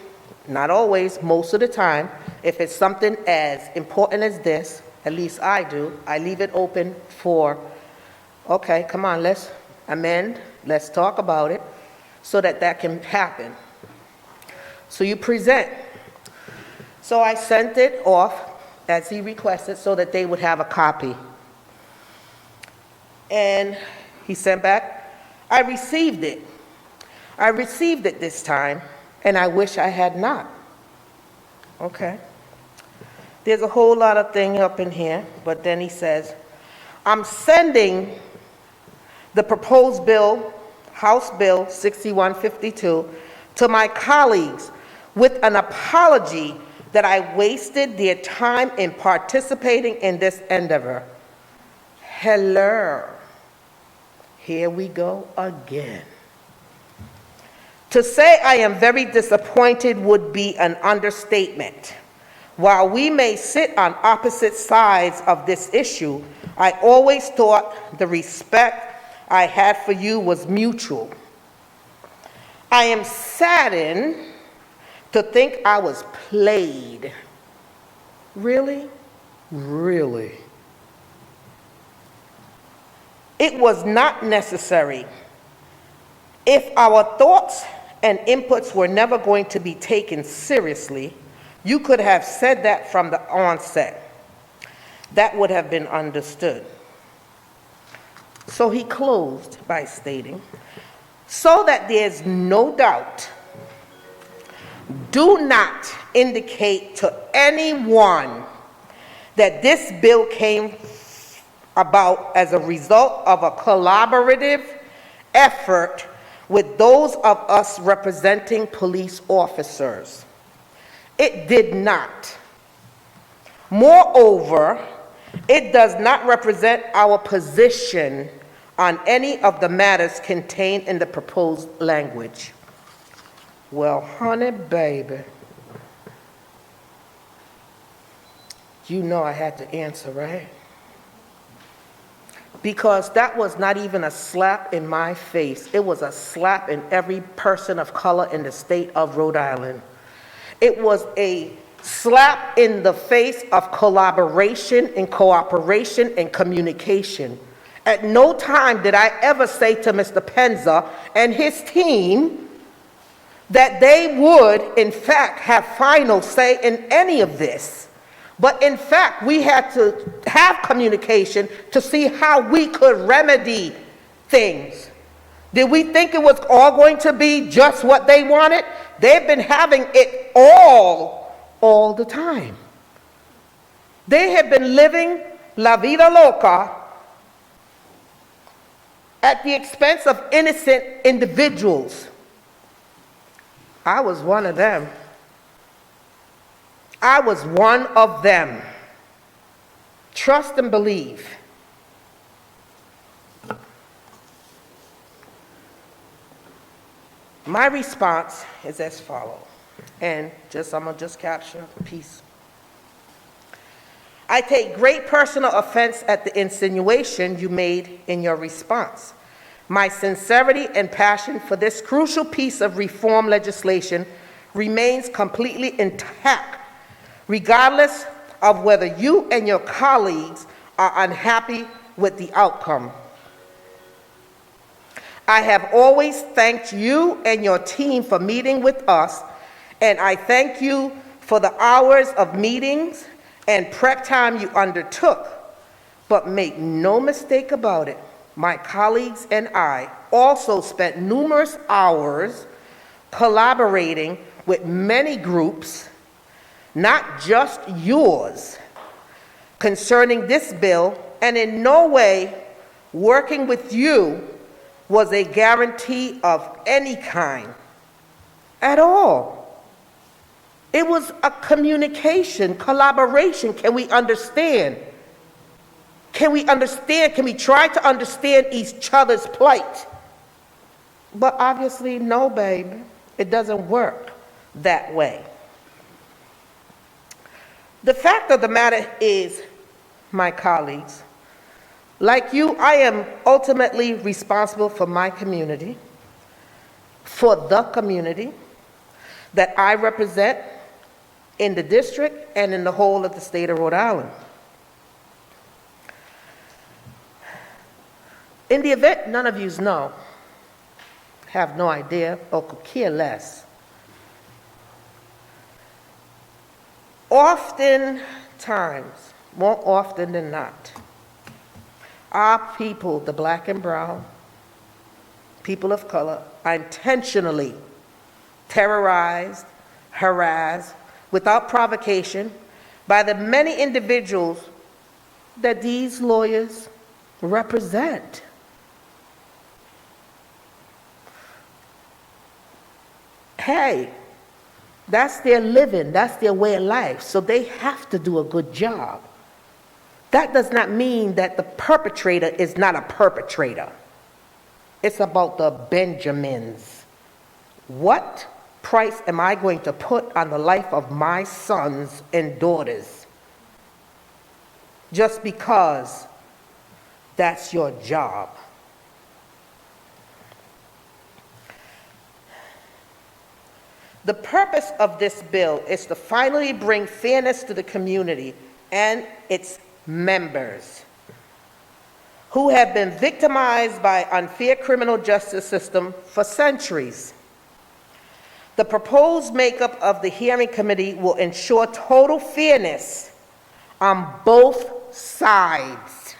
not always, most of the time, if it's something as important as this, at least I do, I leave it open for, okay, come on, let's amend, let's talk about it, so that can happen. So you present. So I sent it off as he requested so that they would have a copy. And he sent back, I received it. I received it this time, and I wish I had not. Okay. There's a whole lot of thing up in here, but then he says, I'm sending the proposed bill, House Bill 6152, to my colleagues with an apology that I wasted their time in participating in this endeavor. Hello. Here we go again. To say I am very disappointed would be an understatement. While we may sit on opposite sides of this issue, I always thought the respect I had for you was mutual. I am saddened to think I was played. Really? Really? It was not necessary. If our thoughts and inputs were never going to be taken seriously, you could have said that from the onset. That would have been understood. So he closed by stating, so that there's no doubt, do not indicate to anyone that this bill came about as a result of a collaborative effort with those of us representing police officers. It did not. Moreover, it does not represent our position on any of the matters contained in the proposed language. Well, honey, baby, you know I had to answer, right? Because that was not even a slap in my face. It was a slap in every person of color in the state of Rhode Island. It was a slap in the face of collaboration and cooperation and communication. At no time did I ever say to Mr. Penza and his team that they would, in fact, have final say in any of this. But in fact, we had to have communication to see how we could remedy things. Did we think it was all going to be just what they wanted? They've been having it all the time. They have been living la vida loca at the expense of innocent individuals. I was one of them. I was one of them. Trust and believe. My response is as follows, and I'm gonna just capture a piece. I take great personal offense at the insinuation you made in your response. My sincerity and passion for this crucial piece of reform legislation remains completely intact, regardless of whether you and your colleagues are unhappy with the outcome. I have always thanked you and your team for meeting with us, and I thank you for the hours of meetings and prep time you undertook. But make no mistake about it, my colleagues and I also spent numerous hours collaborating with many groups, not just yours, concerning this bill, and in no way working with you was a guarantee of any kind at all. It was a communication, collaboration. Can we understand? Can we understand? Can we try to understand each other's plight? But obviously, no, baby. It doesn't work that way. The fact of the matter is, my colleagues, like you, I am ultimately responsible for my community, for the community that I represent in the district and in the whole of the state of Rhode Island. In the event none of you know, have no idea, or could care less, oftentimes, more often than not, our people, the black and brown, people of color, are intentionally terrorized, harassed, without provocation, by the many individuals that these lawyers represent. Hey, that's their living, that's their way of life, so they have to do a good job. That does not mean that the perpetrator is not a perpetrator. It's about the Benjamins. What price am I going to put on the life of my sons and daughters just because that's your job? The purpose of this bill is to finally bring fairness to the community and its members who have been victimized by unfair criminal justice system for centuries. The proposed makeup of the hearing committee will ensure total fairness on both sides.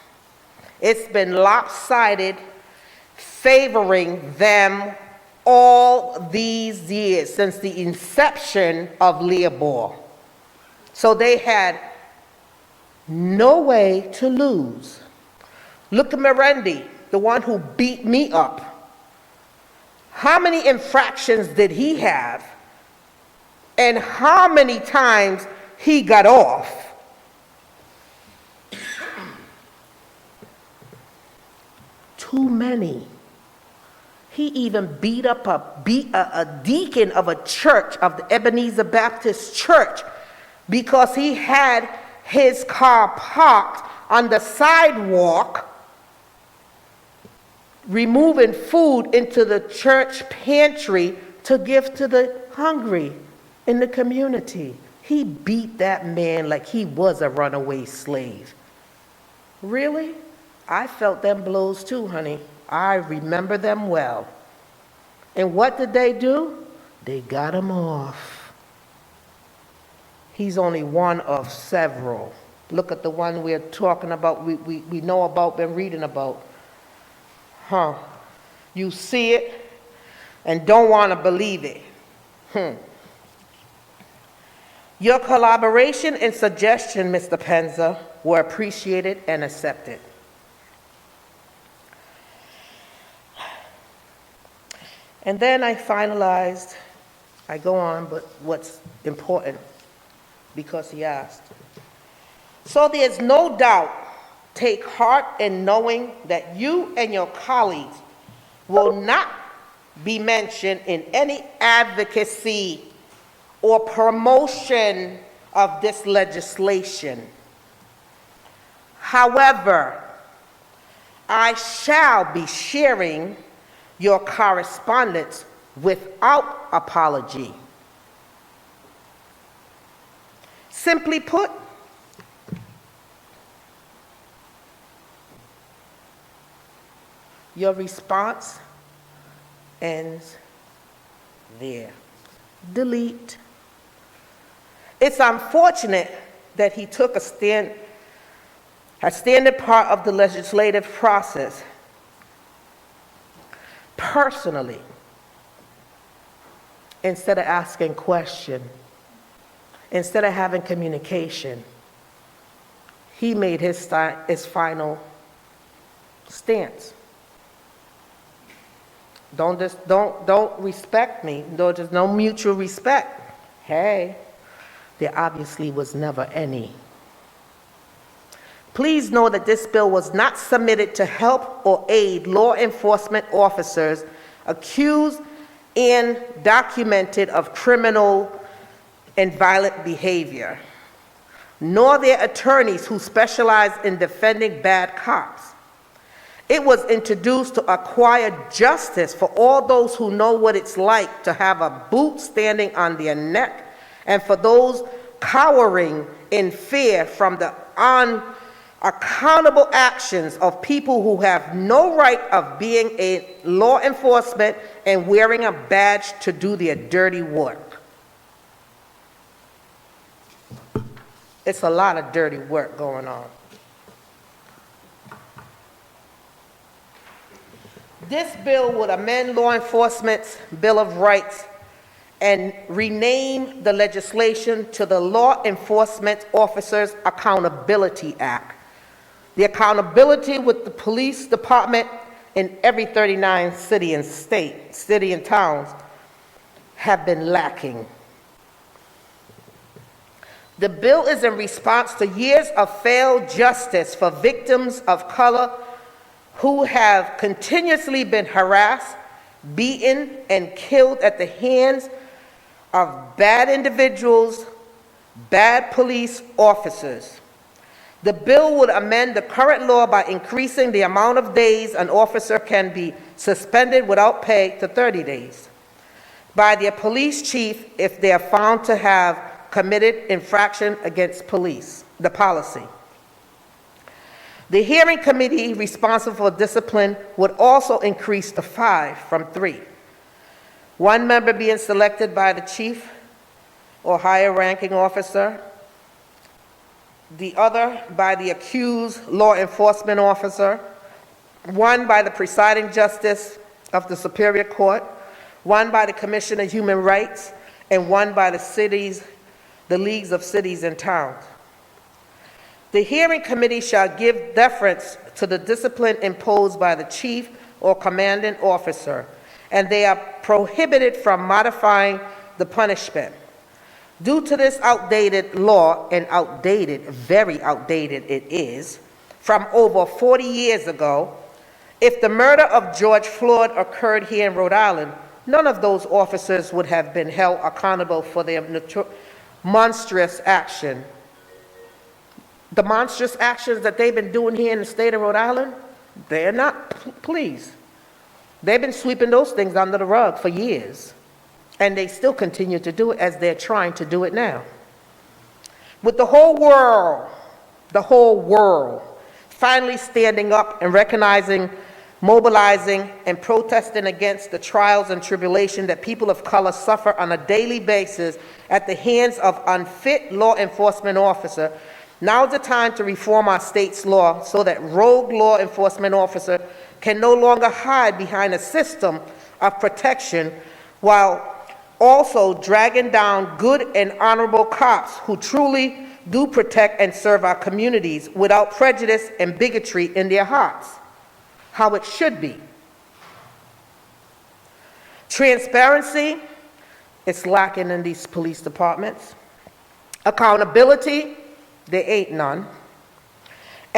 It's been lopsided, favoring them all these years since the inception of Leopold. So they had no way to lose. Look at Merendi, the one who beat me up. How many infractions did he have? And how many times he got off? Too many. He even beat up a deacon of a church, of the Ebenezer Baptist Church, because he had his car parked on the sidewalk, removing food into the church pantry to give to the hungry in the community. He beat that man like he was a runaway slave. Really? I felt them blows too, honey. I remember them well. And what did they do? They got him off. He's only one of several. Look at the one we're talking about, we know about, been reading about. You see it and don't want to believe it. Your collaboration and suggestion, Mr. Penza, were appreciated and accepted. And then I finalized, I go on, but what's important, because he asked. So there's no doubt, take heart in knowing that you and your colleagues will not be mentioned in any advocacy or promotion of this legislation. However, I shall be sharing your correspondence without apology. Simply put, your response ends there. Delete. It's unfortunate that he took a standard part of the legislative process personally instead of asking questions, instead of having communication. He made his final stance. Don't respect me. There's no mutual respect. Hey, there obviously was never any. Please know that this bill was not submitted to help or aid law enforcement officers accused and documented of criminal and violent behavior, nor their attorneys who specialize in defending bad cops. It was introduced to acquire justice for all those who know what it's like to have a boot standing on their neck, and for those cowering in fear from the unaccountable actions of people who have no right of being in law enforcement and wearing a badge to do their dirty work. It's a lot of dirty work going on. This bill would amend law enforcement's Bill of Rights and rename the legislation to the Law Enforcement Officers Accountability Act. The accountability with the police department in every 39 city and towns have been lacking. The bill is in response to years of failed justice for victims of color who have continuously been harassed, beaten, and killed at the hands of bad individuals, bad police officers. The bill would amend the current law by increasing the amount of days an officer can be suspended without pay to 30 days by their police chief if they are found to have committed infraction against the policy. The hearing committee responsible for discipline would also increase to 5 from 3. One member being selected by the chief or higher ranking officer, the other by the accused law enforcement officer, one by the presiding justice of the Superior Court, one by the Commission of Human Rights, and one by the leagues of cities and towns. The hearing committee shall give deference to the discipline imposed by the chief or commanding officer, and they are prohibited from modifying the punishment. Due to this outdated law, and very outdated it is, from over 40 years ago, if the murder of George Floyd occurred here in Rhode Island, none of those officers would have been held accountable for their monstrous action. The monstrous actions that they've been doing here in the state of Rhode Island, they're not pleased. They've been sweeping those things under the rug for years, and they still continue to do it as they're trying to do it now. With the whole world finally standing up and recognizing, mobilizing, and protesting against the trials and tribulation that people of color suffer on a daily basis at the hands of unfit law enforcement officers, now's the time to reform our state's law so that rogue law enforcement officers can no longer hide behind a system of protection while also dragging down good and honorable cops who truly do protect and serve our communities without prejudice and bigotry in their hearts, how it should be. Transparency is lacking in these police departments. Accountability, there ain't none.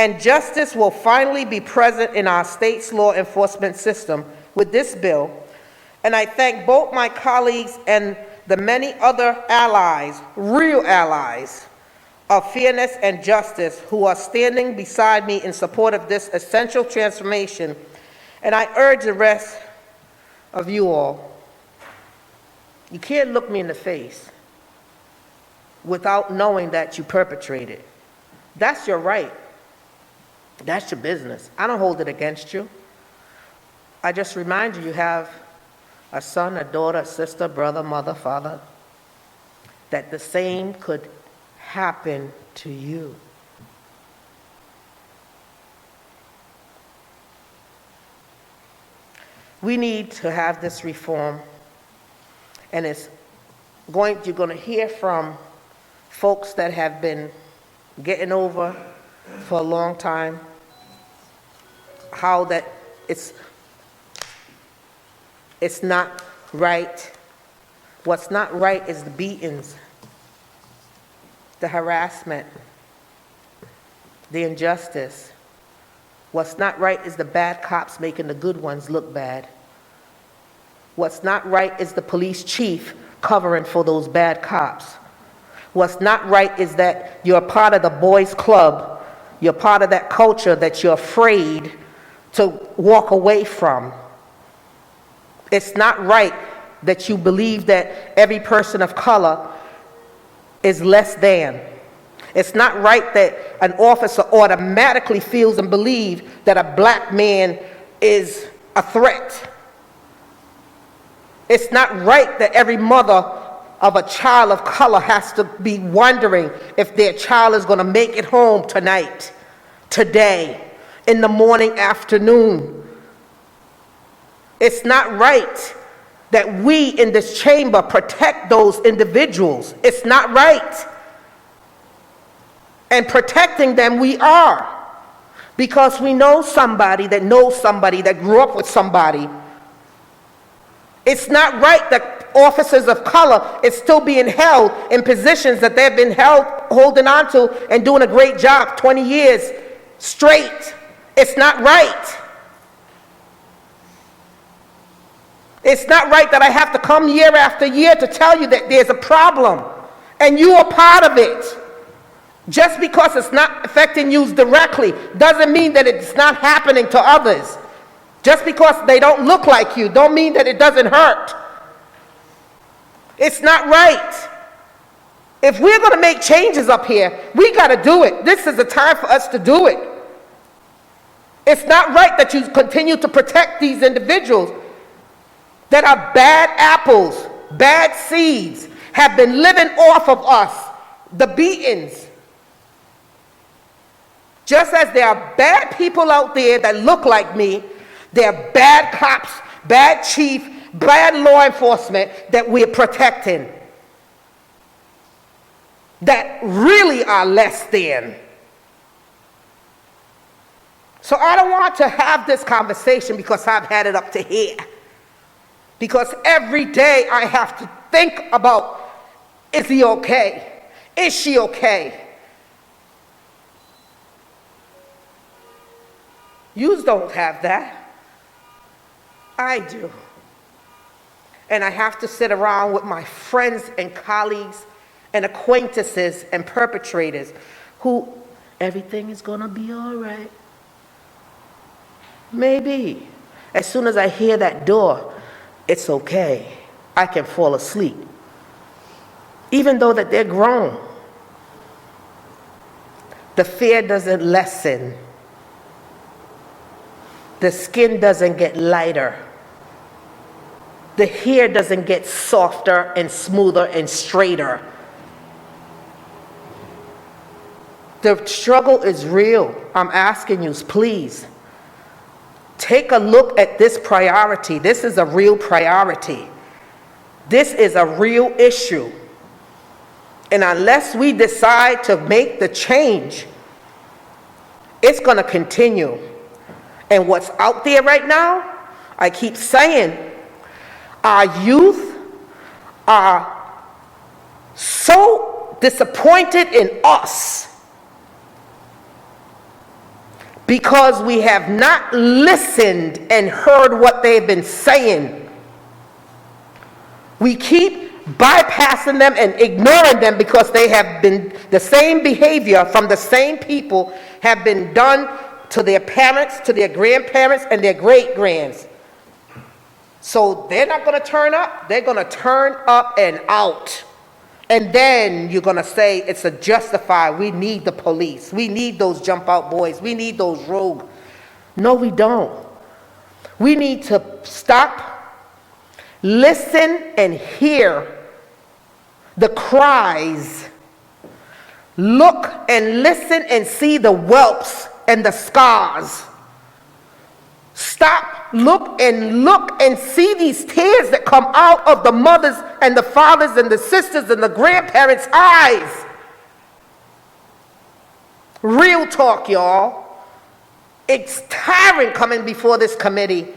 and justice will finally be present in our state's law enforcement system with this bill. And I thank both my colleagues and the many other allies, real allies, of fairness and justice who are standing beside me in support of this essential transformation. And I urge the rest of you all, you can't look me in the face without knowing that you perpetrated. That's your right. That's your business. I don't hold it against you. I just remind you, you have a son, a daughter, a sister, brother, mother, father, that the same could happen to you. We need to have this reform, and you're going to hear from folks that have been getting over for a long time how that it's not right. What's not right is the beatings, the harassment, the injustice. What's not right is the bad cops making the good ones look bad. What's not right is the police chief covering for those bad cops. What's not right is that you're a part of the boys' club. You're part of that culture that you're afraid to walk away from. It's not right that you believe that every person of color is less than. It's not right that an officer automatically feels and believes that a black man is a threat. It's not right that every mother of a child of color has to be wondering if their child is going to make it home tonight, today, in the morning, afternoon. It's not right that we in this chamber protect those individuals. It's not right. And protecting them we are, because we know somebody that knows somebody that grew up with somebody. It's not right that officers of color is still being held in positions that they've been holding on to and doing a great job 20 years straight. It's not right. It's not right that I have to come year after year to tell you that there's a problem and you are part of it. Just because it's not affecting you directly doesn't mean that it's not happening to others. Just because they don't look like you don't mean that it doesn't hurt. It's not right. If we're going to make changes up here, we got to do it. This is the time for us to do it. It's not right that you continue to protect these individuals that are bad apples, bad seeds, have been living off of us, the beatings. Just as there are bad people out there that look like me, there are bad cops, bad chief, bad law enforcement that we're protecting, that really are less than. So I don't want to have this conversation because I've had it up to here. Because every day I have to think about, is he okay? Is she okay? Yous don't have that. I do. And I have to sit around with my friends and colleagues and acquaintances and perpetrators who, everything is gonna be all right. Maybe. As soon as I hear that door, it's okay. I can fall asleep. Even though that they're grown. The fear doesn't lessen. The skin doesn't get lighter. The hair doesn't get softer and smoother and straighter. The struggle is real. I'm asking you, please, take a look at this priority. This is a real priority. This is a real issue. And unless we decide to make the change, it's going to continue. And what's out there right now, I keep saying, our youth are so disappointed in us. because we have not listened and heard what they've been saying. We keep bypassing them and ignoring them because they have been, the same behavior from the same people have been done to their parents, to their grandparents, and their great-grands. So they're not going to turn up. They're going to turn up and out. And then you're going to say it's a justified, we need the police. We need those jump out boys. We need those rogue. No, we don't. We need to stop, listen, and hear the cries. Look and listen and see the whelps and the scars. Stop, look and see these tears that come out of the mothers and the fathers and the sisters and the grandparents' eyes. Real talk, y'all. It's tiring coming before this committee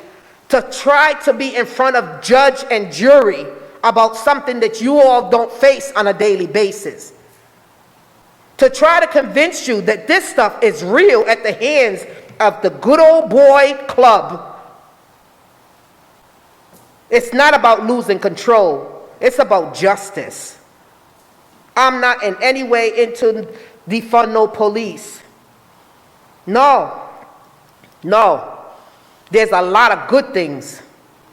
to try to be in front of judge and jury about something that you all don't face on a daily basis. To try to convince you that this stuff is real at the hands of the good old boy club. It's not about losing control. It's about justice. I'm not in any way into defund no police. No. There's a lot of good things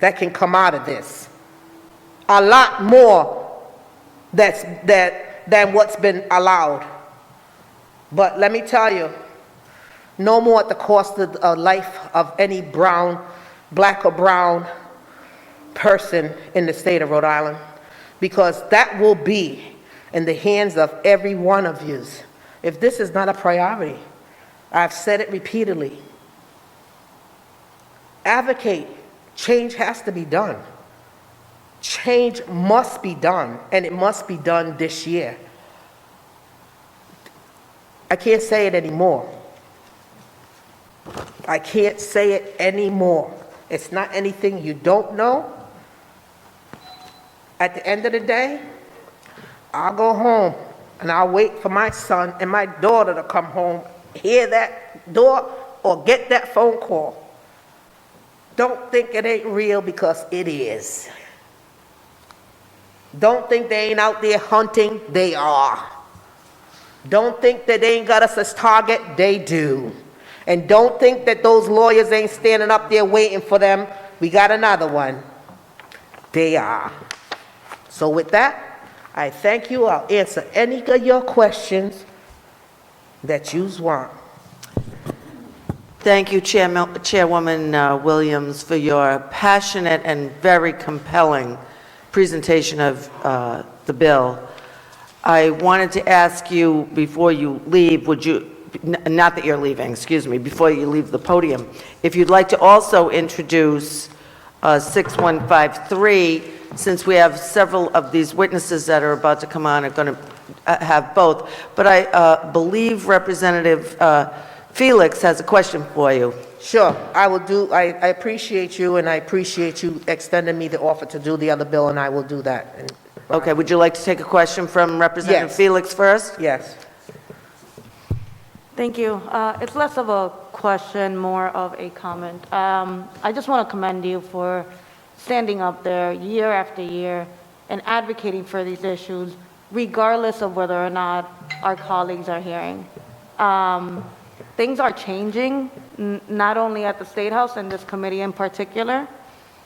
that can come out of this. A lot more than what's been allowed. But let me tell you, no more at the cost of the life of any black or brown person in the state of Rhode Island, because that will be in the hands of every one of you if this is not a priority. I've said it repeatedly. Advocate. Change has to be done. Change must be done, and it must be done this year. I can't say it anymore. I can't say it anymore. It's not anything you don't know. At the end of the day, I'll go home and I'll wait for my son and my daughter to come home, hear that door, or get that phone call. Don't think it ain't real, because it is. Don't think they ain't out there hunting. They are. Don't think that they ain't got us as target. They do. And don't think that those lawyers ain't standing up there waiting for them. We got another one. They are. So with that, I thank you. I'll answer any of your questions that you want. Thank you, Chairwoman Williams, for your passionate and very compelling presentation of the bill. I wanted to ask you before you leave, not that you're leaving, excuse me, before you leave the podium, if you'd like to also introduce 6153, since we have several of these witnesses that are about to come on are going to have both. But I believe Representative Felix has a question for you. Sure, I will do. I appreciate you, and I appreciate you extending me the offer to do the other bill, and I will do that. And, okay, would you like to take a question from Representative Yes. Felix first? Yes. Thank you. It's less of a question, more of a comment. I just want to commend you for standing up there year after year and advocating for these issues, regardless of whether or not our colleagues are hearing. Things are changing, not only at the State House and this committee in particular,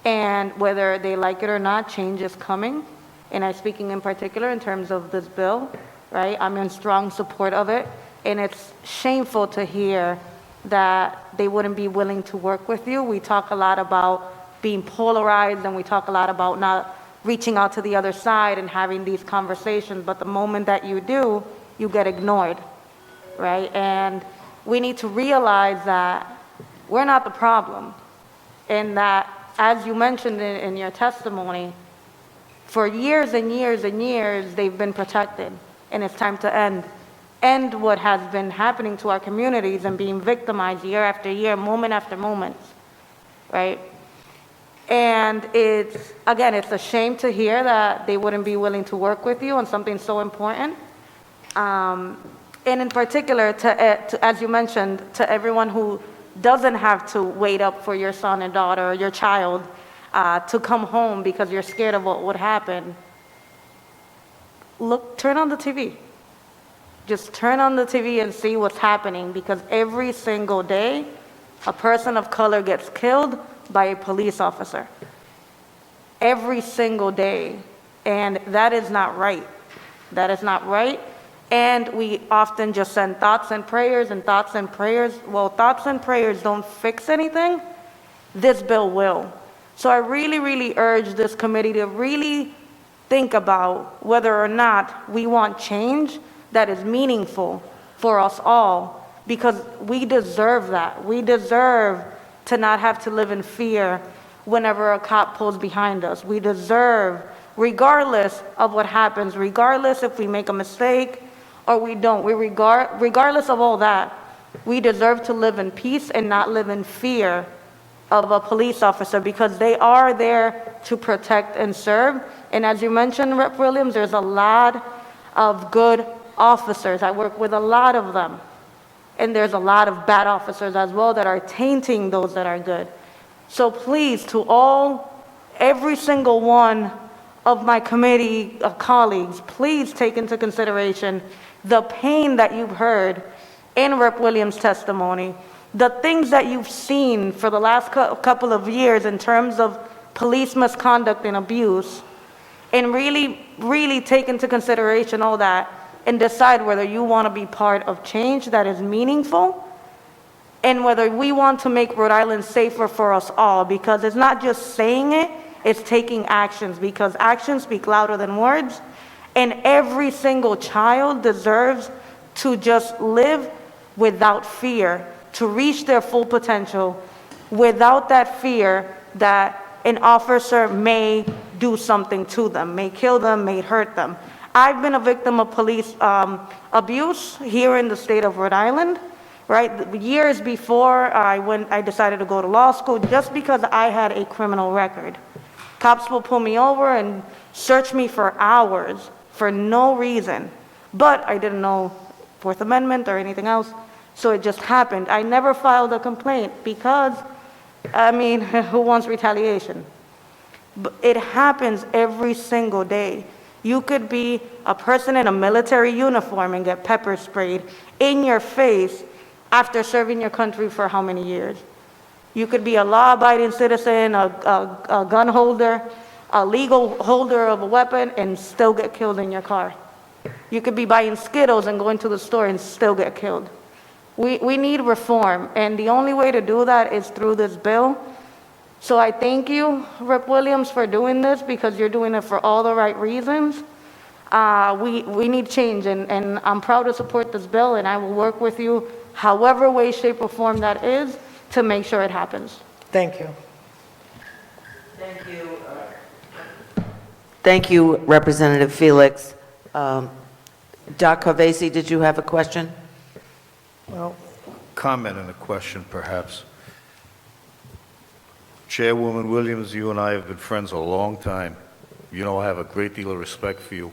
and whether they like it or not, change is coming. And I'm speaking in particular in terms of this bill, right? I'm in strong support of it. And it's shameful to hear that they wouldn't be willing to work with you. We talk a lot about being polarized, and we talk a lot about not reaching out to the other side and having these conversations, but the moment that you do, you get ignored, right? And we need to realize that we're not the problem, and that, as you mentioned in your testimony, for years and years and years, they've been protected, and it's time to end what has been happening to our communities and being victimized year after year, moment after moment, right? And it's a shame to hear that they wouldn't be willing to work with you on something so important. And in particular, as you mentioned, to everyone who doesn't have to wait up for your son and daughter or your child to come home because you're scared of what would happen, turn on the TV. Just turn on the TV and see what's happening, because every single day, a person of color gets killed by a police officer. Every single day. And that is not right. That is not right. And we often just send thoughts and prayers and thoughts and prayers. Well, thoughts and prayers don't fix anything. This bill will. So I really, really urge this committee to really think about whether or not we want change that is meaningful for us all, because we deserve that. We deserve to not have to live in fear whenever a cop pulls behind us. We deserve, regardless of what happens, regardless if we make a mistake or we don't, regardless of all that, we deserve to live in peace and not live in fear of a police officer, because they are there to protect and serve. And as you mentioned, Rep. Williams, there's a lot of good officers. I work with a lot of them. And there's a lot of bad officers as well that are tainting those that are good. So please, every single one of my committee colleagues, please take into consideration the pain that you've heard in Rep. Williams' testimony, the things that you've seen for the last couple of years in terms of police misconduct and abuse, and really, really take into consideration all that and decide whether you want to be part of change that is meaningful, and whether we want to make Rhode Island safer for us all, because it's not just saying it, it's taking actions, because actions speak louder than words, and every single child deserves to just live without fear, to reach their full potential without that fear that an officer may do something to them, may kill them, may hurt them. I've been a victim of police abuse here in the state of Rhode Island, right? Years before I decided to go to law school, just because I had a criminal record. Cops will pull me over and search me for hours for no reason, but I didn't know Fourth Amendment or anything else, so it just happened. I never filed a complaint because, who wants retaliation? But it happens every single day. You could be a person in a military uniform and get pepper sprayed in your face after serving your country for how many years? You could be a law-abiding citizen, a gun holder, a legal holder of a weapon, and still get killed in your car. You could be buying Skittles and going to the store and still get killed. We need reform, and the only way to do that is through this bill. So I thank you, Rep. Williams, for doing this, because you're doing it for all the right reasons. We need change, and I'm proud to support this bill, and I will work with you however way, shape, or form that is to make sure it happens. Thank you. Thank you. Thank you, Representative Felix. Doc Cavesi, did you have a question? Well, comment and a question, perhaps. Chairwoman Williams, you and I have been friends a long time. You know I have a great deal of respect for you.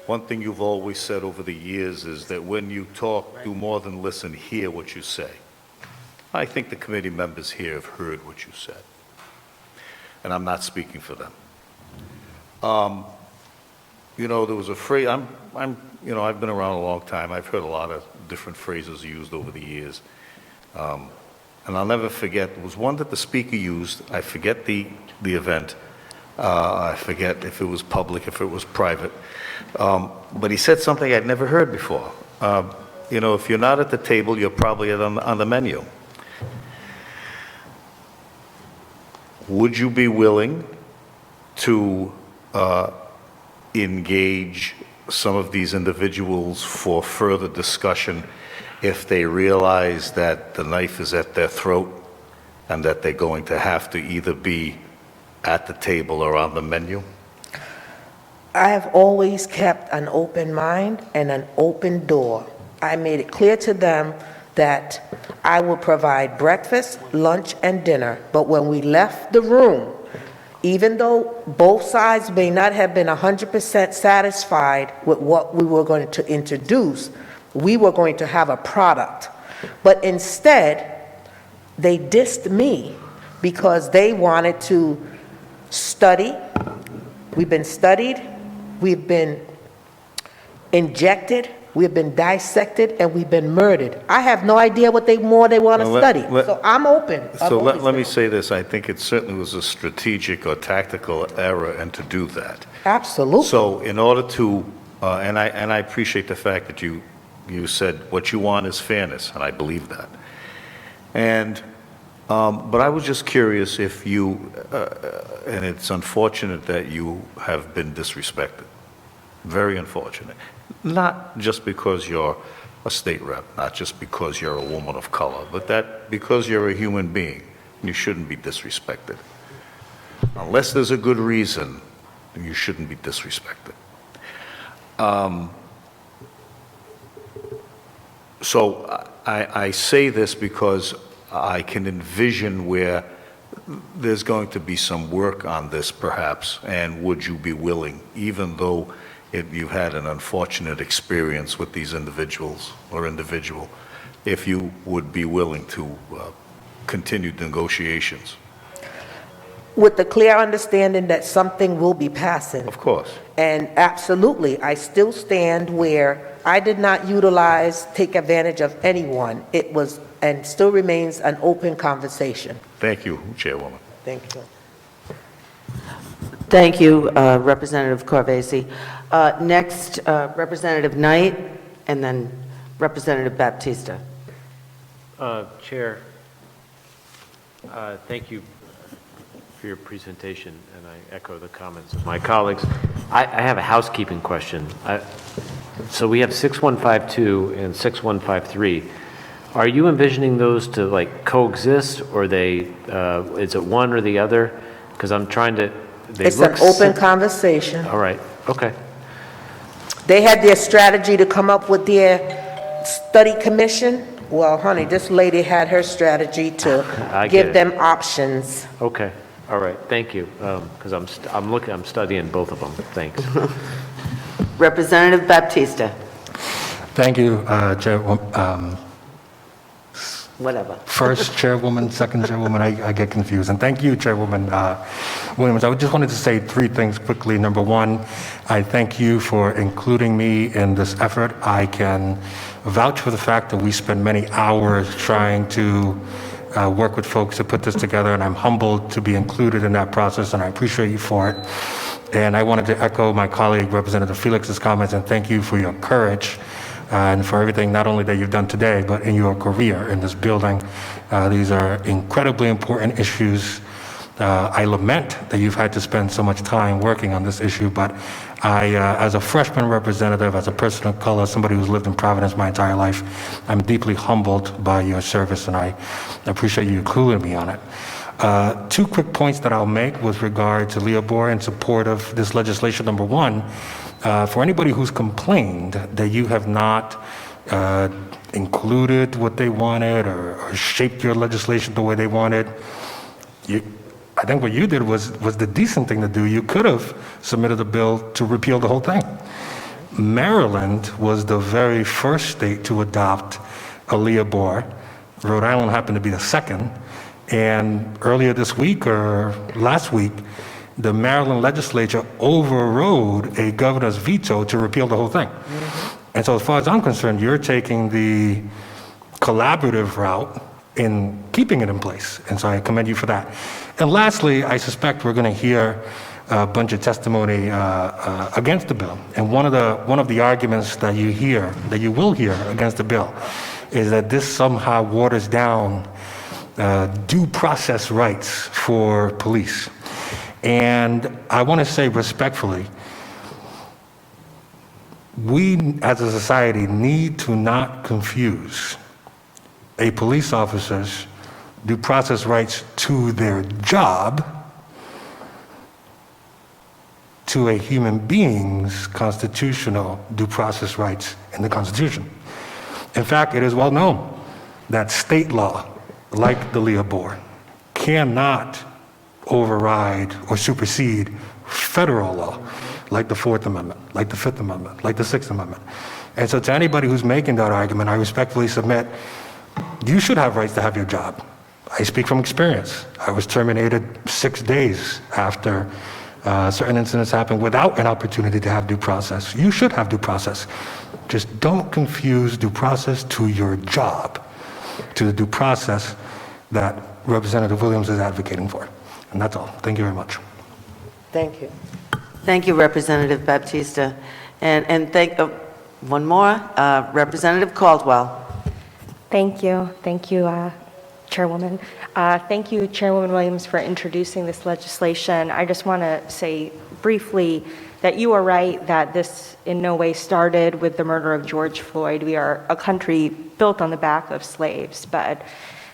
One thing you've always said over the years is that when you talk, do more than listen, hear what you say. I think the committee members here have heard what you said, and I'm not speaking for them. There was a phrase, I've been around a long time. I've heard a lot of different phrases used over the years. And I'll never forget, there was one that the speaker used. I forget the event. I forget if it was public, if it was private. But he said something I'd never heard before. If you're not at the table, you're probably on the menu. Would you be willing to engage some of these individuals for further discussion if they realize that the knife is at their throat and that they're going to have to either be at the table or on the menu? I have always kept an open mind and an open door. I made it clear to them that I will provide breakfast, lunch, and dinner. But when we left the room, even though both sides may not have been 100% satisfied with what we were going to introduce, we were going to have a product. But instead, they dissed me because they wanted to study. We've been studied, we've been injected, we've been dissected, and we've been murdered. I have no idea what more they want to study. So I'm open. So let me say this, I think it certainly was a strategic or tactical error and to do that. Absolutely. So in order to, and I appreciate the fact that you said what you want is fairness, and I believe that. And, but I was just curious if you, and it's unfortunate that you have been disrespected. Very unfortunate. Not just because you're a state rep, not just because you're a woman of color, but that because you're a human being, you shouldn't be disrespected. Unless there's a good reason, you shouldn't be disrespected. So I say this because I can envision where there's going to be some work on this perhaps, and would you be willing, even though you've had an unfortunate experience with these individuals or individual, if you would be willing to continue negotiations? With the clear understanding that something will be passing. Of course. And absolutely, I still stand where I did not take advantage of anyone. It was and still remains an open conversation. Thank you, Chairwoman. Thank you. Thank you, Representative Corvese. Next, Representative Knight, and then Representative Batista. Chair, thank you for your presentation, and I echo the comments of my colleagues. I have a housekeeping question. So we have 6152 and 6153. Are you envisioning those to like coexist, or is it one or the other? Because I'm trying to. It's an open conversation. All right. Okay. They had their strategy to come up with their study commission. Well, honey, this lady had her strategy to give them options. Okay. All right. Thank you. Because I'm studying both of them. Thanks. Representative Batista. Thank you, Chairwoman. Whatever. First Chairwoman, second Chairwoman, I get confused. And thank you, Chairwoman Williams. I just wanted to say three things quickly. Number one, I thank you for including me in this effort. I can vouch for the fact that we spend many hours trying to work with folks to put this together, and I'm humbled to be included in that process, and I appreciate you for it. And I wanted to echo my colleague, Representative Felix's comments, and thank you for your courage and for everything not only that you've done today, but in your career in this building. These are incredibly important issues. I lament that you've had to spend so much time working on this issue, but as a freshman representative, as a person of color, somebody who's lived in Providence my entire life, I'm deeply humbled by your service, and I appreciate you including me on it. Two quick points that I'll make with regard to Leobor in support of this legislation. Number one, for anybody who's complained that you have not included what they wanted or shaped your legislation the way they wanted, I think what you did was the decent thing to do. You could have submitted a bill to repeal the whole thing. Maryland was the very first state to adopt a Leobor. Rhode Island happened to be the second. And earlier this week or last week, the Maryland legislature overrode a governor's veto to repeal the whole thing. Mm-hmm. And so as far as I'm concerned, you're taking the collaborative route in keeping it in place. And so I commend you for that. And lastly, I suspect we're going to hear a bunch of testimony against the bill. And one of the arguments that you will hear against the bill is that this somehow waters down due process rights for police. And I want to say respectfully, we as a society need to not confuse a police officer's due process rights to their job to a human being's constitutional due process rights in the Constitution. In fact, it is well known that state law, like the Leobor, cannot override or supersede federal law, like the Fourth Amendment, like the Fifth Amendment, like the Sixth Amendment. And so to anybody who's making that argument, I respectfully submit, you should have rights to have your job. I speak from experience. I was terminated 6 days after certain incidents happened without an opportunity to have due process. You should have due process. Just don't confuse due process to your job, to the due process that Representative Williams is advocating for. And that's all. Thank you very much. Thank you. Thank you, Representative Batista. And thank, one more, Representative Caldwell. Thank you. Thank you, Chairwoman. Thank you, Chairwoman Williams, for introducing this legislation. I just want to say briefly that you are right that this in no way started with the murder of George Floyd. We are a country built on the back of slaves. But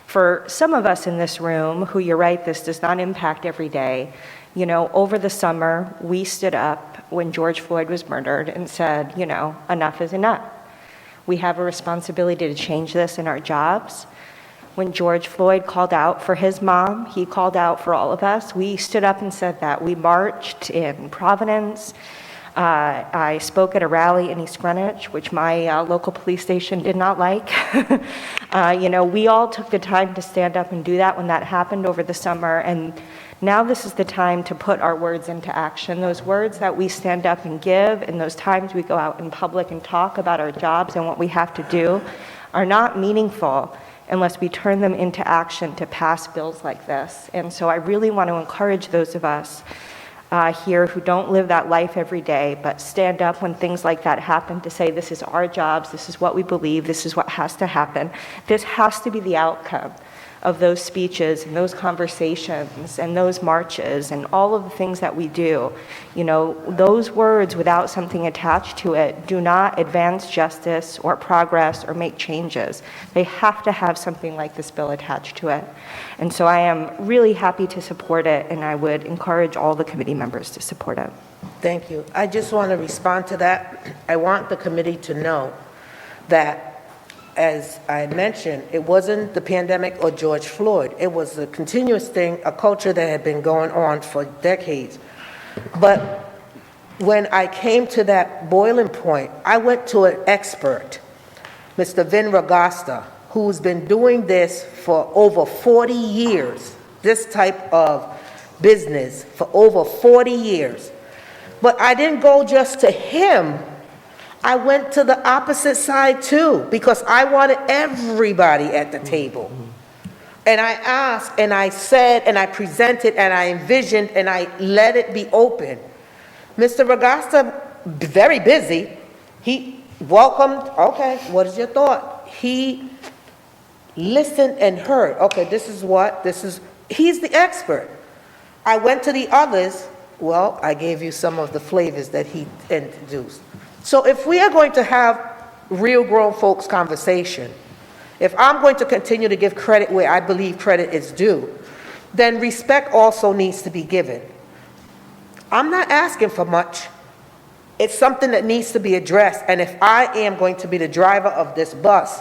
for some of us in this room, who you're right, this does not impact every day, you know, over the summer, we stood up when George Floyd was murdered and said, you know, enough is enough. We have a responsibility to change this in our jobs. When George Floyd called out for his mom, he called out for all of us. We stood up and said that. We marched in Providence. I spoke at a rally in East Greenwich, which my local police station did not like. You know, we all took the time to stand up and do that when that happened over the summer. And now this is the time to put our words into action. Those words that we stand up and give, and those times we go out in public and talk about our jobs and what we have to do, are not meaningful unless we turn them into action to pass bills like this. And so I really want to encourage those of us here who don't live that life every day, but stand up when things like that happen to say, this is our jobs, this is what we believe, this is what has to happen. This has to be the outcome of those speeches and those conversations and those marches and all of the things that we do. You know, those words without something attached to it do not advance justice or progress or make changes. They have to have something like this bill attached to it. And so I am really happy to support it, and I would encourage all the committee members to support it. Thank you. I just want to respond to that. I want the committee to know that, as I mentioned, it wasn't the pandemic or George Floyd. It was a continuous thing, a culture that had been going on for decades. But when I came to that boiling point, I went to an expert, Mr. Vin Ragasta, who's been doing this for over 40 years, this type of business for over 40 years. But I didn't go just to him. I went to the opposite side too, because I wanted everybody at the table. And I asked, and I said, and I presented, and I envisioned, and I let it be open. Mr. Ragasta, very busy, he welcomed, okay, what is your thought? He listened and heard, okay, this is what, he's the expert. I went to the others, well, I gave you some of the flavors that he introduced. So if we are going to have real grown folks conversation, if I'm going to continue to give credit where I believe credit is due, then respect also needs to be given. I'm not asking for much. It's something that needs to be addressed. And if I am going to be the driver of this bus,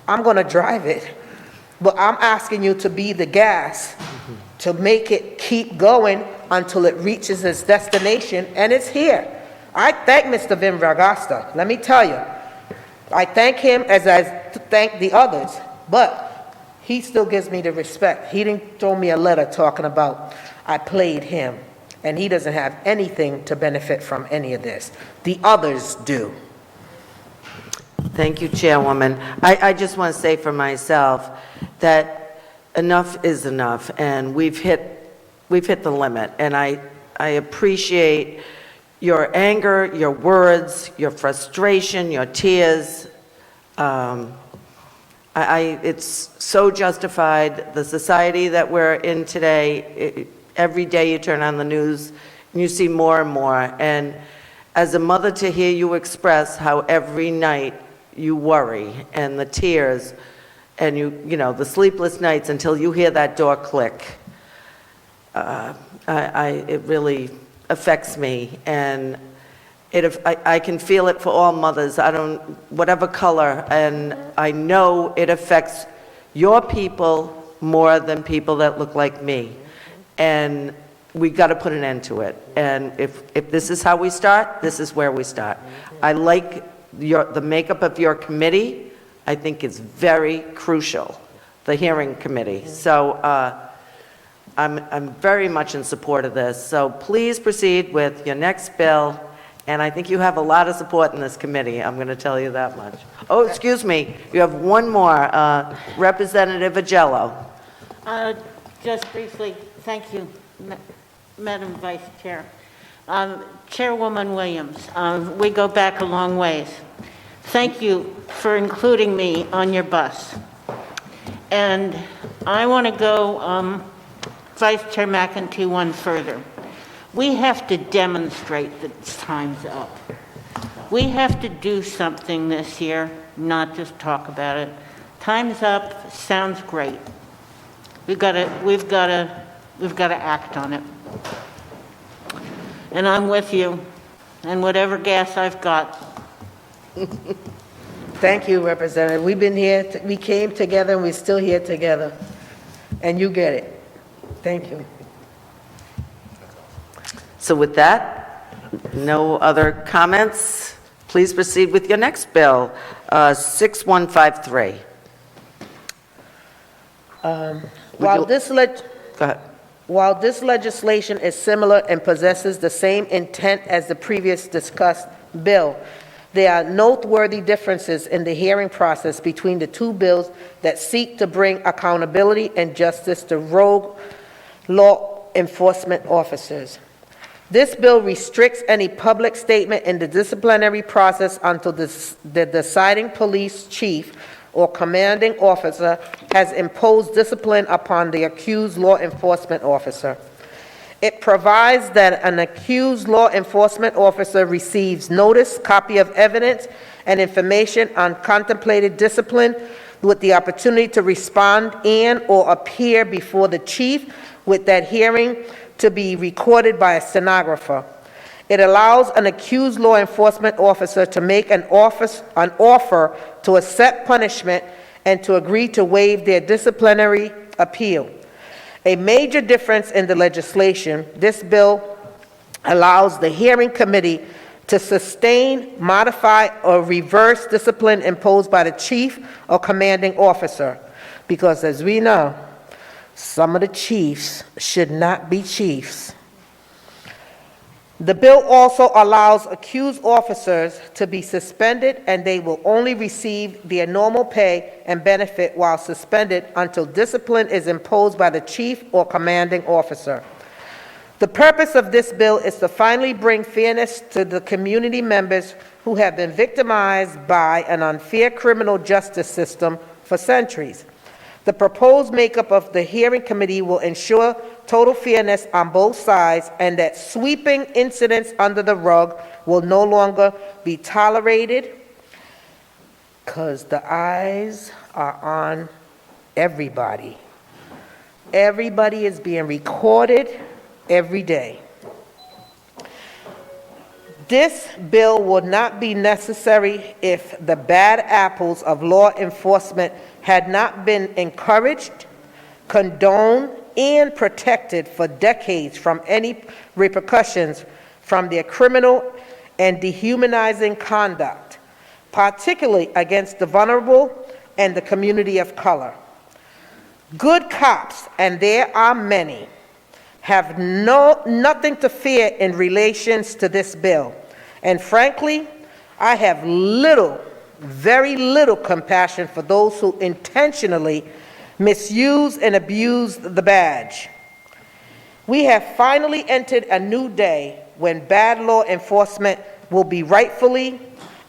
I'm going to drive it. But I'm asking you to be the gas to make it keep going until it reaches its destination, and it's here. I thank Mr. Vin Ragasta. Let me tell you, I thank him as I thank the others, but he still gives me the respect. He didn't throw me a letter talking about I played him, and he doesn't have anything to benefit from any of this. The others do. Thank you, Chairwoman. I just want to say for myself that enough is enough, and we've hit the limit, and I appreciate your anger, your words, your frustration, your tears. It's so justified. The society that we're in today, every day you turn on the news and you see more and more. And as a mother, to hear you express how every night you worry and the tears and you know, the sleepless nights until you hear that door click, it really affects me, and I can feel it for all mothers, whatever color, and I know it affects your people more than people that look like me, and we got to put an end to it. And if this is how we start, this is where we start. I like the makeup of your committee, I think is very crucial, the hearing committee. So I'm very much in support of this. So please proceed with your next bill, and I think you have a lot of support in this committee, I'm going to tell you that much. Oh, excuse me, you have one more, Representative Ajello. Just briefly, thank you, Madam Vice Chair. Chairwoman Williams, we go back a long ways. Thank you for including me on your bus. And I want to go, Vice Chair McEntee, one further. We have to demonstrate that time's up. We have to do something this year, not just talk about it. Time's up, sounds great. We've got to act on it. And I'm with you, and whatever gas I've got. Thank you, Representative. We've been here, we came together, and we're still here together. And you get it. Thank you. So with that, no other comments? Please proceed with your next bill, 6153. While this Go ahead. While this legislation is similar and possesses the same intent as the previous discussed bill, there are noteworthy differences in the hearing process between the two bills that seek to bring accountability and justice to rogue law enforcement officers. This bill restricts any public statement in the disciplinary process until the deciding police chief or commanding officer has imposed discipline upon the accused law enforcement officer. It provides that an accused law enforcement officer receives notice, copy of evidence, and information on contemplated discipline with the opportunity to respond and or appear before the chief with that hearing to be recorded by a stenographer. It allows an accused law enforcement officer to make an offer to accept punishment and to agree to waive their disciplinary appeal. A major difference in the legislation, this bill allows the hearing committee to sustain, modify, or reverse discipline imposed by the chief or commanding officer. Because as we know, some of the chiefs should not be chiefs. The bill also allows accused officers to be suspended, and they will only receive their normal pay and benefit while suspended until discipline is imposed by the chief or commanding officer. The purpose of this bill is to finally bring fairness to the community members who have been victimized by an unfair criminal justice system for centuries. The proposed makeup of the hearing committee will ensure total fairness on both sides and that sweeping incidents under the rug will no longer be tolerated because the eyes are on everybody. Everybody is being recorded every day. This bill would not be necessary if the bad apples of law enforcement had not been encouraged, condoned, and protected for decades from any repercussions from their criminal and dehumanizing conduct, particularly against the vulnerable and the community of color. Good cops, and there are many, have nothing to fear in relations to this bill. And frankly, I have very little compassion for those who intentionally misuse and abuse the badge. We have finally entered a new day when bad law enforcement will be rightfully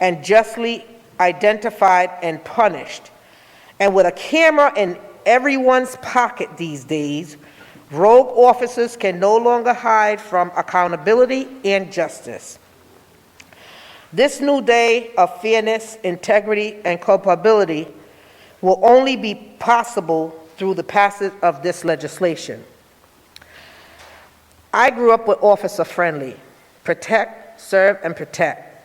and justly identified and punished. And with a camera in everyone's pocket these days, rogue officers can no longer hide from accountability and justice. This new day of fairness, integrity, and culpability will only be possible through the passage of this legislation. I grew up with Officer Friendly, protect, serve, and protect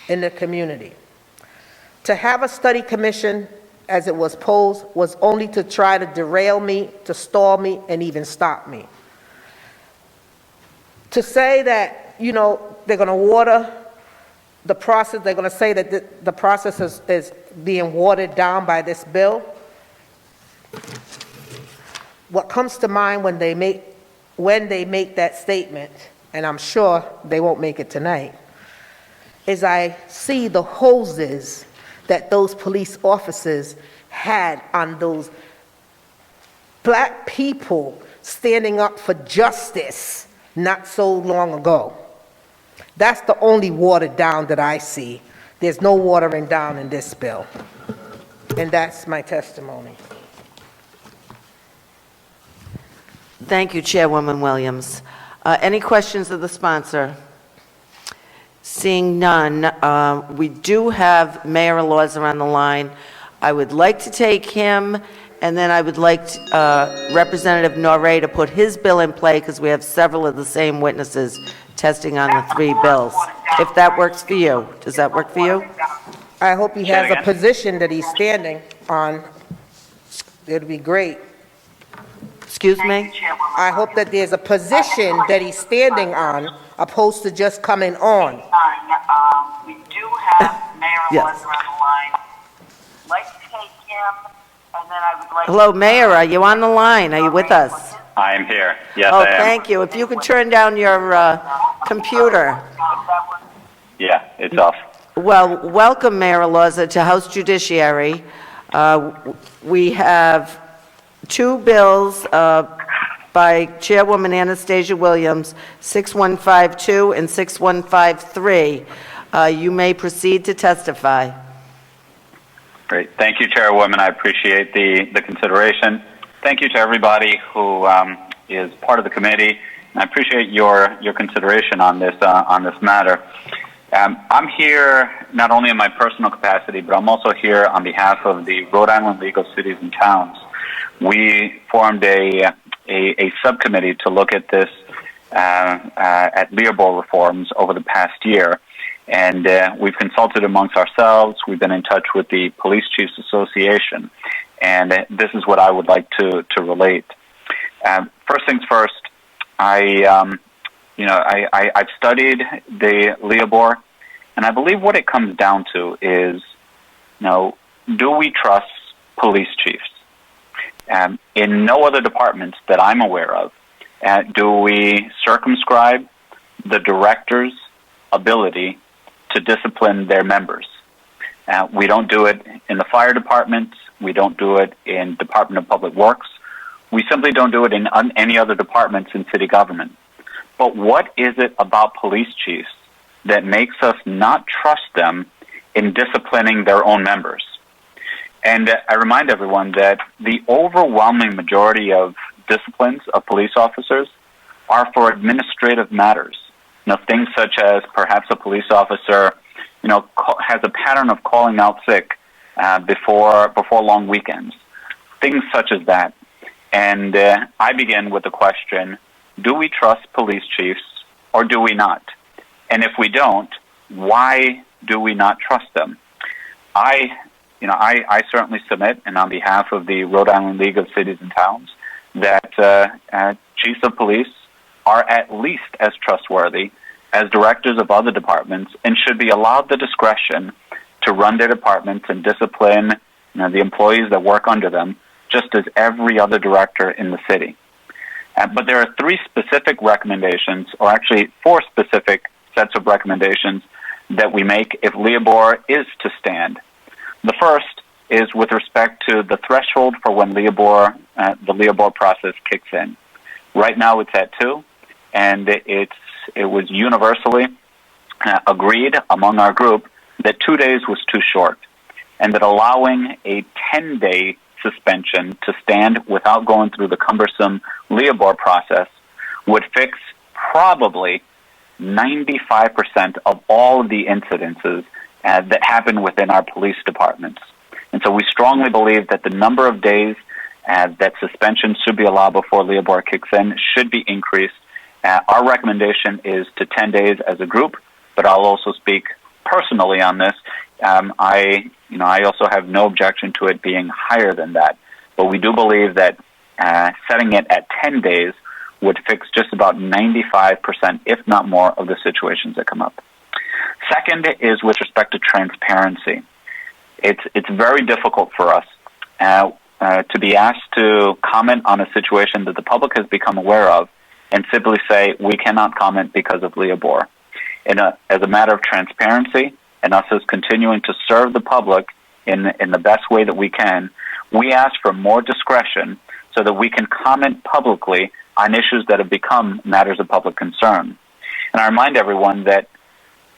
in the community. To have a study commission, as it was posed, was only to try to derail me, to stall me, and even stop me. To say that, they're going to water the process, they're going to say that the process is being watered down by this bill. What comes to mind when they make that statement, and I'm sure they won't make it tonight, is I see the hoses that those police officers had on those black people standing up for justice not so long ago. That's the only watered down that I see. There's no watering down in this bill. And that's my testimony. Thank you, Chairwoman Williams. Any questions of the sponsor? Seeing none, we do have Mayor Elorza on the line. I would like to take him, and then I would like Representative Norrie to put his bill in play because we have several of the same witnesses testing on the three bills. If that works for you. Does that work for you? I hope he has a position that he's standing on. It'd be great. Excuse me? I hope that there's a position that he's standing on, opposed to just coming on. We do have Mayor Elorza on the line. Like to take him, and then I would like. Hello, Mayor, are you on the line? Are you with us? I am here. Yes, Oh, I am. thank you. If you could turn down your computer. Yeah, it's off. Well, welcome, Mayor Elorza, to House Judiciary. We have two bills by Chairwoman Anastasia Williams, 6152 and 6153. You may proceed to testify. Great. Thank you, Chairwoman. I appreciate the consideration. Thank you to everybody who is part of the committee. And I appreciate your consideration on this matter. I'm here not only in my personal capacity, but I'm also here on behalf of the Rhode Island League of Cities and Towns. We formed a subcommittee to look at this at Leopold reforms over the past year, and we've consulted amongst ourselves. We've been in touch with the Police Chiefs Association, and this is what I would like to relate. First things first, I've studied the Leopold, and I believe what it comes down to is, do we trust police chiefs? In no other departments that I'm aware of do we circumscribe the director's ability to discipline their members. We don't do it in the fire department. We don't do it in Department of Public Works. We simply don't do it in any other departments in city government. But what is it about police chiefs that makes us not trust them in disciplining their own members? And I remind everyone that the overwhelming majority of disciplines of police officers are for administrative matters. Things such as perhaps a police officer, has a pattern of calling out sick before long weekends. Things such as that. And I begin with the question, do we trust police chiefs or do we not? And if we don't, why do we not trust them? I certainly submit, and on behalf of the Rhode Island League of Cities and Towns, that chiefs of police are at least as trustworthy as directors of other departments and should be allowed the discretion to run their departments and discipline the employees that work under them, just as every other director in the city. But there are three specific recommendations, or actually four specific sets of recommendations that we make if Leopold is to stand. The first is with respect to the threshold for when the Leopold process kicks in. Right now it's at 2, and it was universally agreed among our group that 2 days was too short, and that allowing a 10-day suspension to stand without going through the cumbersome Leopold process would fix probably 95% of all of the incidences that happen within our police departments. And so we strongly believe that the number of days that suspension should be allowed before Leopold kicks in should be increased. Our recommendation is to 10 days as a group, but I'll also speak personally on this. I also have no objection to it being higher than that, but we do believe that setting it at 10 days would fix just about 95%, if not more, of the situations that come up. Second is with respect to transparency. It's very difficult for us to be asked to comment on a situation that the public has become aware of and simply say, we cannot comment because of Leobor. As a matter of transparency, and us as continuing to serve the public in the best way that we can, we ask for more discretion so that we can comment publicly on issues that have become matters of public concern. And I remind everyone that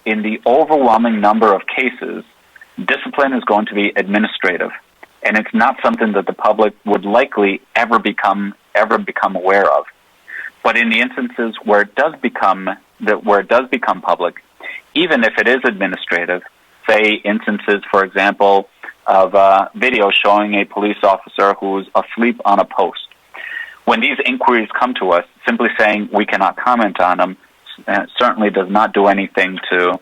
in the overwhelming number of cases, discipline is going to be administrative, and it's not something that the public would likely ever become aware of. But in the instances where it does become public, even if it is administrative, say instances, for example, of video showing a police officer who's asleep on a post. When these inquiries come to us, simply saying we cannot comment on them certainly does not do anything to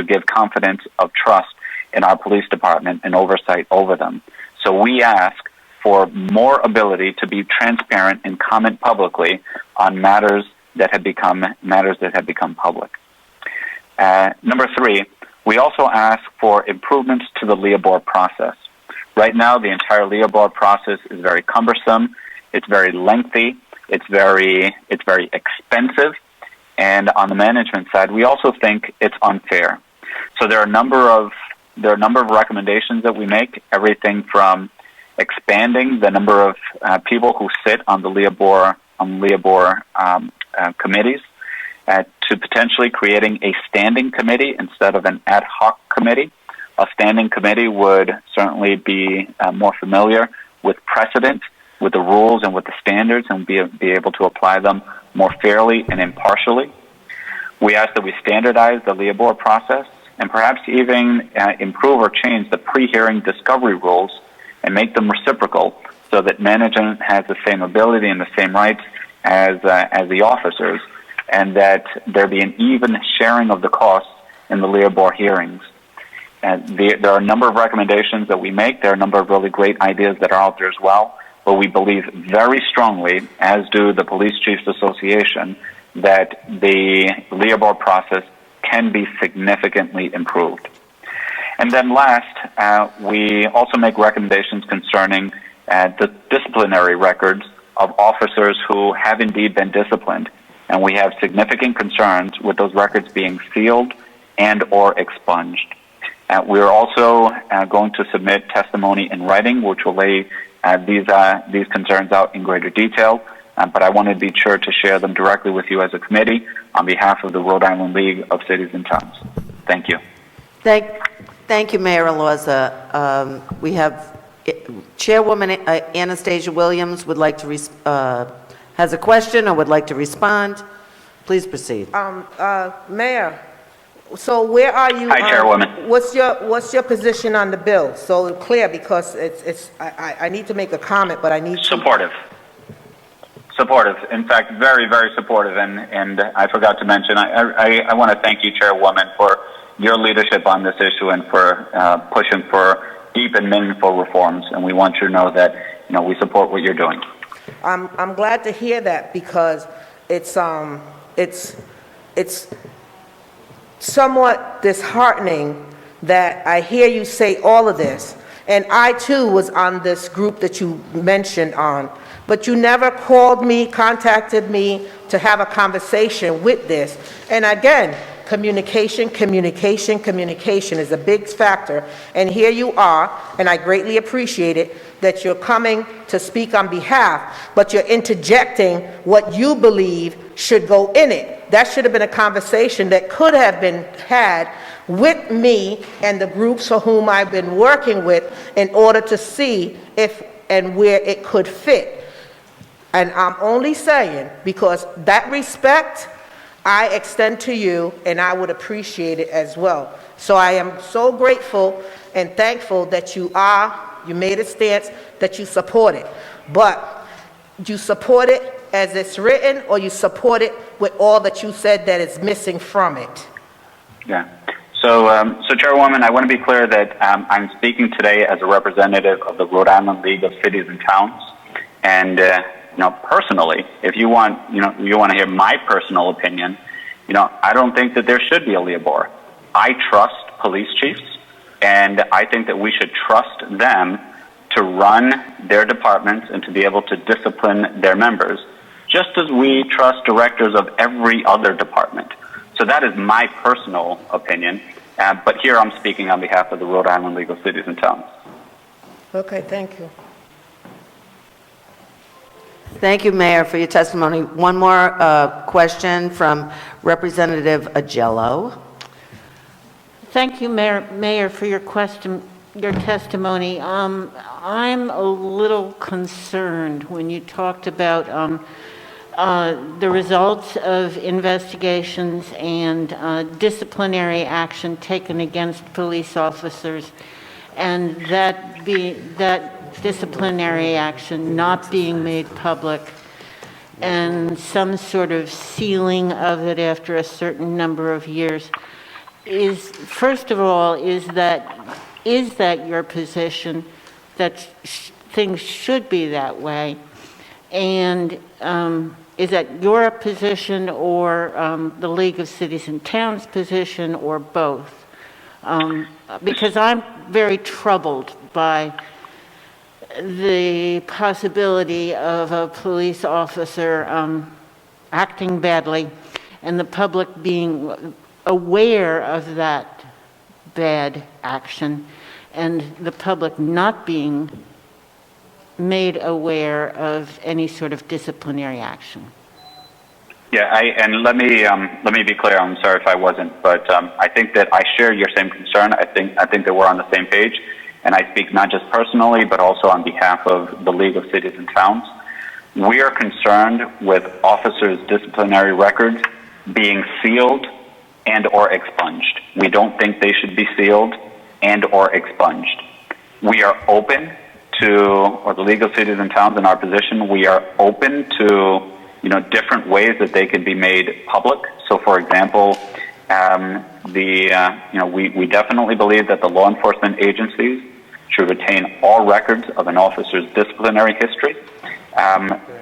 give confidence of trust in our police department and oversight over them. So we ask for more ability to be transparent and comment publicly on matters that have become public. Number three, we also ask for improvements to the Leobor process. Right now, the entire Leobor process is very cumbersome. It's very lengthy. It's very expensive. And on the management side, we also think it's unfair. So there are a number of recommendations that we make. Everything from expanding the number of people who sit on the Leobor committees, to potentially creating a standing committee instead of an ad hoc committee. A standing committee would certainly be more familiar with precedent, with the rules and with the standards, and be able to apply them more fairly and impartially. We ask that we standardize the Leobor process and perhaps even improve or change the pre-hearing discovery rules and make them reciprocal so that management has the same ability and the same rights as the officers, and that there be an even sharing of the costs in the Leobor hearings. There are a number of recommendations that we make. There are a number of really great ideas that are out there as well, but we believe very strongly, as do the Police Chiefs Association, that the Leobor process can be significantly improved. And then last, we also make recommendations concerning the disciplinary records of officers who have indeed been disciplined. And we have significant concerns with those records being sealed and or expunged. We're also going to submit testimony in writing, which will lay these concerns out in greater detail. But I wanted to be sure to share them directly with you as a committee on behalf of the Rhode Island League of Cities and Towns. Thank you. Thank you, Mayor Alorza. We have Chairwoman Anastasia Williams would like to has a question or would like to respond. Please proceed. Mayor, so where are you? Hi, Chairwoman. What's your position on the bill? So clear, because I need to make a comment, but I need Supportive. In fact, very, very supportive. And I forgot to mention, I want to thank you, Chairwoman, for your leadership on this issue and for pushing for deep and meaningful reforms. And we want you to know that we support what you're doing. I'm glad to hear that, because it's somewhat disheartening that I hear you say all of this, and I too was on this group that you mentioned on, but you never called me, contacted me to have a conversation with this. And again, communication is a big factor, and here you are, and I greatly appreciate it that you're coming to speak on behalf, but you're interjecting what you believe should go in it. That should have been a conversation that could have been had with me and the groups for whom I've been working with in order to see if and where it could fit. And I'm only saying because that respect I extend to you, and I would appreciate it as well. So I am so grateful and thankful that you made a stance that you support it. But you support it as it's written, or you support it with all that you said that is missing from it? Yeah. So Chairwoman, I want to be clear that I'm speaking today as a representative of the Rhode Island League of Cities and Towns. And personally, if you want to hear my personal opinion, I don't think that there should be a Leobor. I trust police chiefs, and I think that we should trust them to run their departments and to be able to discipline their members, just as we trust directors of every other department. So that is my personal opinion, but here I'm speaking on behalf of the Rhode Island League of Cities and Towns. Okay, thank you. Thank you, Mayor, for your testimony. One more question from Representative Ajello. Thank you, Mayor, for your testimony. I'm a little concerned when you talked about the results of investigations and disciplinary action taken against police officers, and that disciplinary action not being made public, and some sort of sealing of it after a certain number of years. First of all, is that your position that things should be that way? And is that your position, or the League of Cities and Towns position, or both? Because I'm very troubled by the possibility of a police officer acting badly and the public being aware of that bad action and the public not being made aware of any sort of disciplinary action. Yeah, and let me be clear. I'm sorry if I wasn't, but I think that I share your same concern. I think that we're on the same page, and I speak not just personally, but also on behalf of the League of Cities and Towns. We are concerned with officers' disciplinary records being sealed and or expunged. We don't think they should be sealed and or expunged. We are open to, or the League of Cities and Towns in our position, we are open to different ways that they could be made public. So, for example, we definitely believe that the law enforcement agencies should retain all records of an officer's disciplinary history.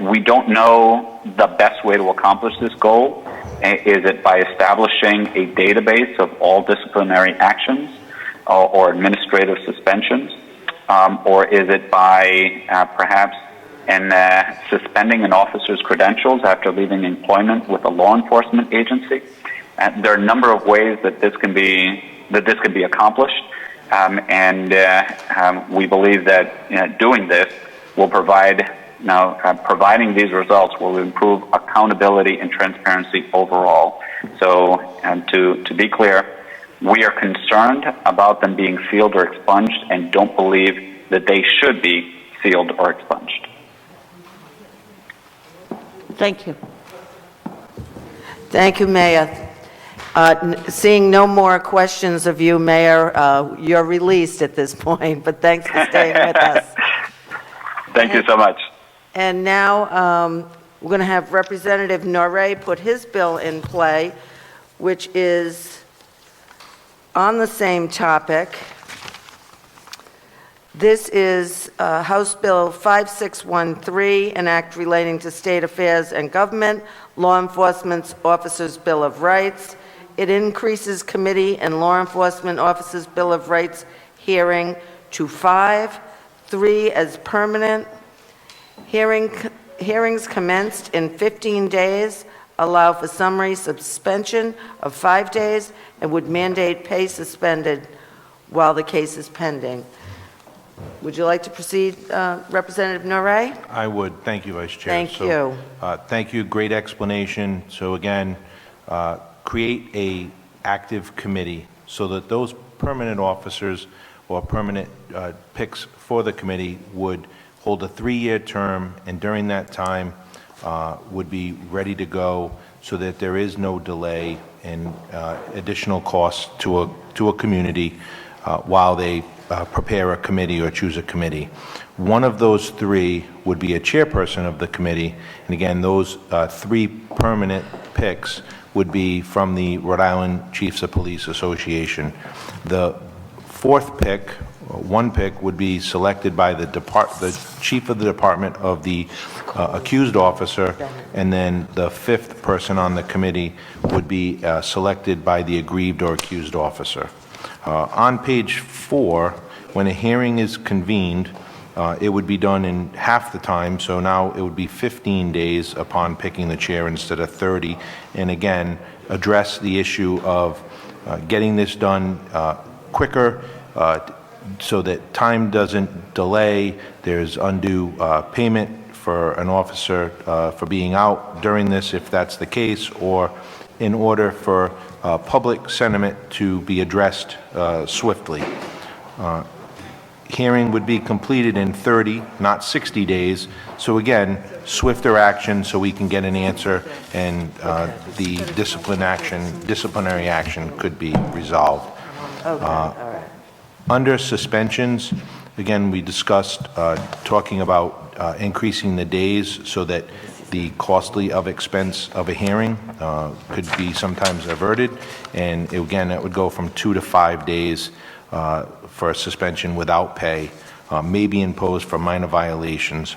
We don't know the best way to accomplish this goal. Is it by establishing a database of all disciplinary actions or administrative suspensions? Or is it by perhaps suspending an officer's credentials after leaving employment with a law enforcement agency? There are a number of ways that this can be accomplished, and we believe that doing this will provide. Providing these results will improve accountability and transparency overall. So, to be clear, we are concerned about them being sealed or expunged and don't believe that they should be sealed or expunged. Thank you. Thank you, Mayor. Seeing no more questions of you, Mayor, you're released at this point, but thanks for staying with us. Thank you so much. And now we're going to have Representative Norrie put his bill in play, which is on the same topic. This is House Bill 5613, an act relating to state affairs and government, law enforcement officers' Bill of Rights. It increases committee and law enforcement officers' Bill of Rights hearing to 5, 3 as permanent. Hearings commenced in 15 days, allow for summary suspension of 5 days, and would mandate pay suspended while the case is pending. Would you like to proceed, Representative Norrie? I would. Thank you, Vice Chair. Thank you. Thank you. Great explanation. So again, create a active committee so that those permanent officers or permanent picks for the committee would hold a 3-year term, and during that time would be ready to go so that there is no delay in additional costs to a community while they prepare a committee or choose a committee. One of those 3 would be a chairperson of the committee, and again, those 3 permanent picks would be from the Rhode Island Chiefs of Police Association. The 4th pick one pick would be selected by the chief of the department of the accused officer, and then the fifth person on the committee would be selected by the aggrieved or accused officer. On page 4, when a hearing is convened, it would be done in half the time, so now it would be 15 days upon picking the chair instead of 30, and again, address the issue of getting this done quicker, so that time doesn't delay. There's undue payment for an officer for being out during this, if that's the case, or in order for public sentiment to be addressed swiftly. Hearing would be completed in 30, not 60 days. So again, swifter action so we can get an answer, and the disciplinary action could be resolved. Under suspensions, again, we discussed talking about increasing the days so that the costly of expense of a hearing could be sometimes averted, and again, that would go from 2 to 5 days for a suspension without pay, may be imposed for minor violations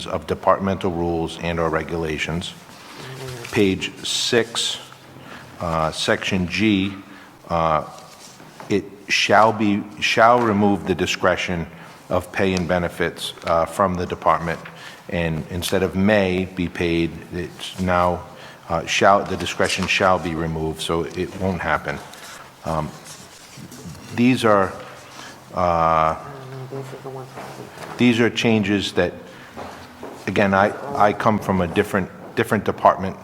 of departmental rules and or regulations. Page 6, section G, it shall remove the discretion of pay and benefits from the department, and instead of may be paid, it's now the discretion shall be removed, so it won't happen. These are changes that, again, I come from a different department,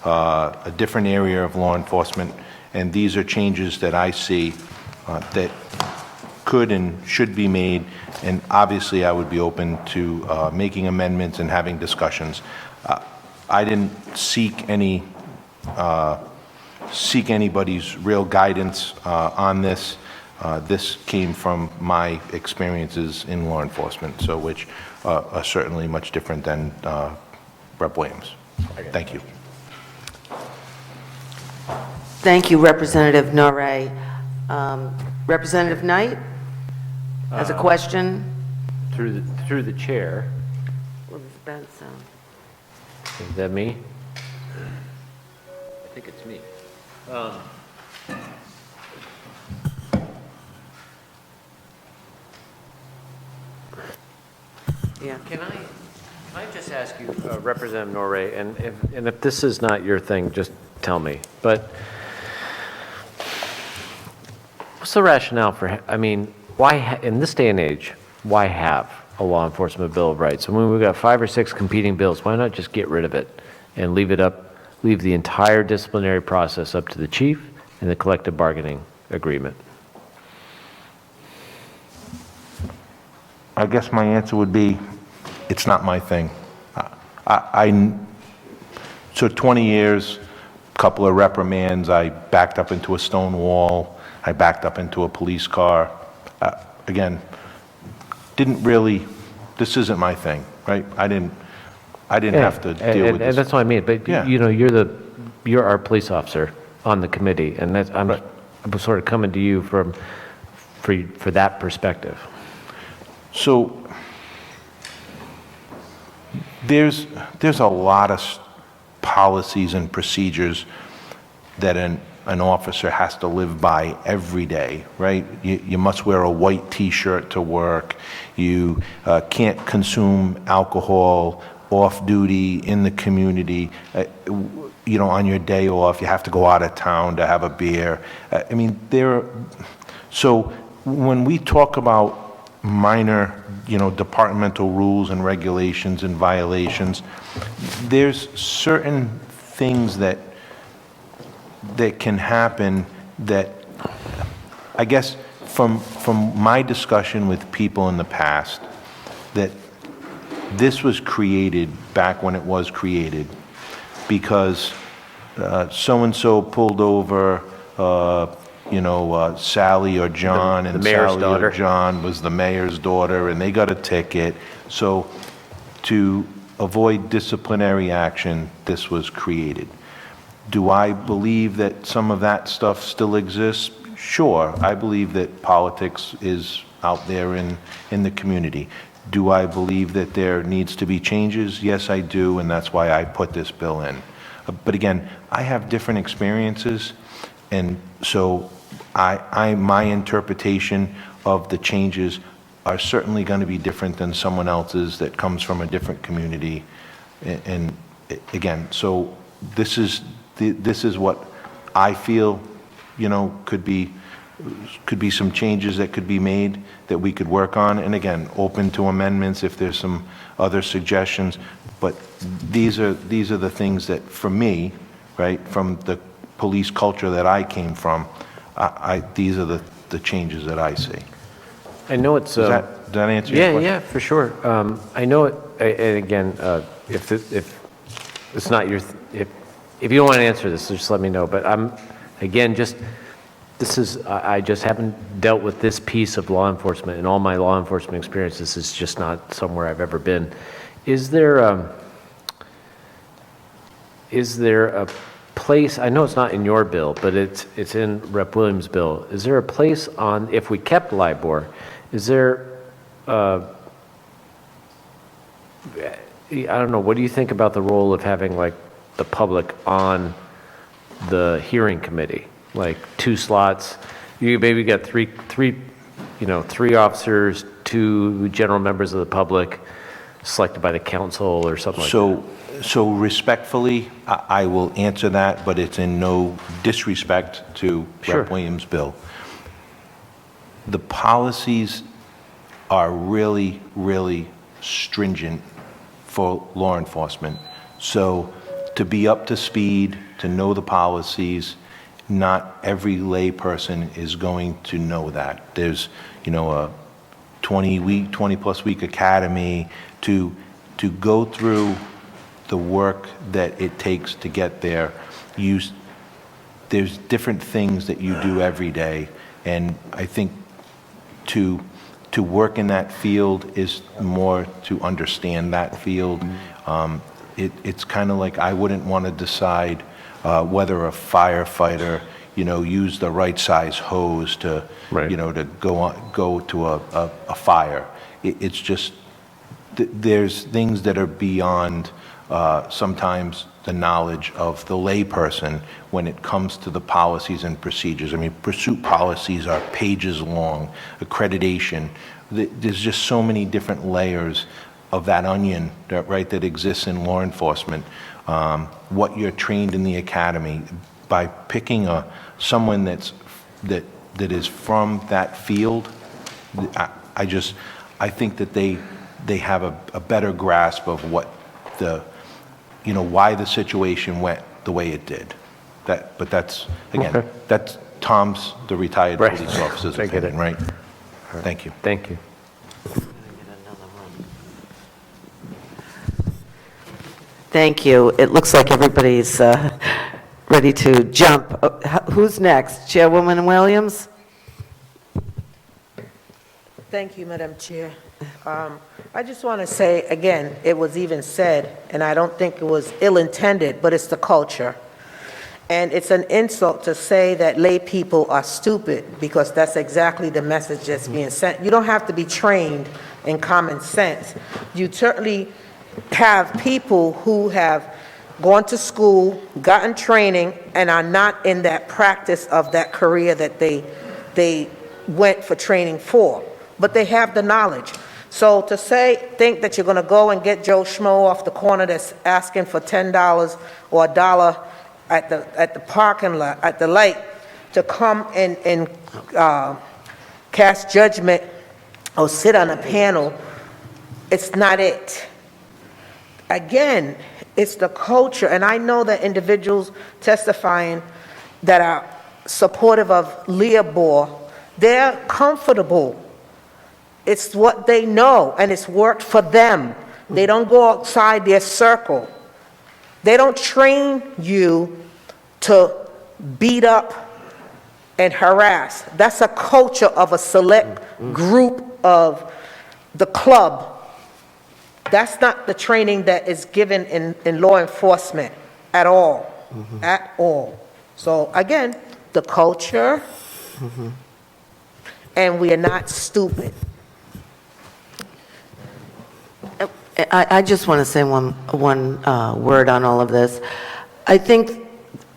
a different area of law enforcement, and these are changes that I see that could and should be made, and obviously I would be open to making amendments and having discussions. I didn't seek anybody's real guidance on this. This came from my experiences in law enforcement, so which are certainly much different than Rep. Williams. Thank you. Thank you, Representative Norrie. Representative Knight has a question. Through the chair. What was that sound? Is that me? I think it's me. Yeah. Can I just ask you, Representative Norrie, and if this is not your thing, just tell me, but what's the rationale for, I mean, why, in this day and age, why have a law enforcement bill of rights? I mean, we've got 5 or 6 competing bills. Why not just get rid of it and leave the entire disciplinary process up to the chief and the collective bargaining agreement? I guess my answer would be, it's not my thing. So 20 years, a couple of reprimands, I backed up into a stone wall, I backed up into a police car. Again, this isn't my thing, right? I didn't have to deal with this. And that's what I mean, but Yeah. you know, you're our police officer on the committee, and that's, I'm sort of coming to you for that perspective. So there's a lot of policies and procedures that an officer has to live by every day, right? You must wear a white T-shirt to work. You can't consume alcohol off duty in the community. You know, on your day off, you have to go out of town to have a beer. I mean, so when we talk about minor, departmental rules and regulations and violations, there's certain things that can happen that, I guess, from my discussion with people in the past, that this was created back when it was created because so-and-so pulled over Sally or John, and Sally or John was the mayor's daughter, and they got a ticket. So to avoid disciplinary action, this was created. Do I believe that some of that stuff still exists? sure, I believe that politics is out there in the community. Do I believe that there needs to be changes? Yes, I do, and that's why I put this bill in. But again, I have different experiences, and so my interpretation of the changes are certainly going to be different than someone else's that comes from a different community. And again, so this is what I feel, could be some changes that could be made that we could work on. And again, open to amendments if there's some other suggestions. But these are the things that, for me, right, from the police culture that I came from, these are the changes that I see. I know it's... Does that answer your question? Yeah, for sure. I know it, and again, if it's not your... If you don't want to answer this, just let me know. But again, I just haven't dealt with this piece of law enforcement. In all my law enforcement experience, this is just not somewhere I've ever been. Is there a place, I know it's not in your bill, but it's in Rep. Williams' bill. Is there a place on, if we kept LIBOR, is there, I don't know, what do you think about the role of having like the public on the hearing committee? Like 2 slots, you maybe got three officers, 2 general members of the public selected by the council or something like that. So respectfully, I will answer that, but it's in no disrespect to Sure. Rep. Williams' bill. The policies are really, really stringent for law enforcement. So to be up to speed, to know the policies, not every lay person is going to know that. There's, a 20-plus week academy to go through the work that it takes to get there. There's different things that you do every day, and I think to work in that field is more to understand that field. It's kind of like I wouldn't want to decide whether a firefighter, use the right size hose to, to go to a fire. It's just there's things that are beyond sometimes the knowledge of the layperson when it comes to the policies and procedures. I mean, pursuit policies are pages long, accreditation. There's just so many different layers of that onion that exists in law enforcement. What you're trained in the academy, by picking someone that is from that field, I think that they have a better grasp of what why the situation went the way it did. But that's, again, Okay. that's Tom's, the retired Right. police officer's I get it. opinion, right? Thank you. Thank you. Thank you. It looks like everybody's ready to jump. Who's next? Chairwoman Williams? Thank you, Madam Chair. I just want to say, again, it was even said, and I don't think it was ill-intended, but it's the culture. And it's an insult to say that lay people are stupid, because that's exactly the message that's being sent. You don't have to be trained in common sense. You certainly have people who have gone to school, gotten training, and are not in that practice of that career that they went for training for, but they have the knowledge. So to think that you're going to go and get Joe Schmo off the corner that's asking for $10 or $1 at the parking lot, at the light, to come and cast judgment or sit on a panel, it's not it. Again, it's the culture, and I know that individuals testifying that are supportive of LIBOR, they're comfortable. It's what they know, and it's worked for them. They don't go outside their circle. They don't train you to beat up and harass. That's a culture of a select group of the club. That's not the training that is given in law enforcement at all, at all. So again, the culture, And we are not stupid. I just want to say one word on all of this. I think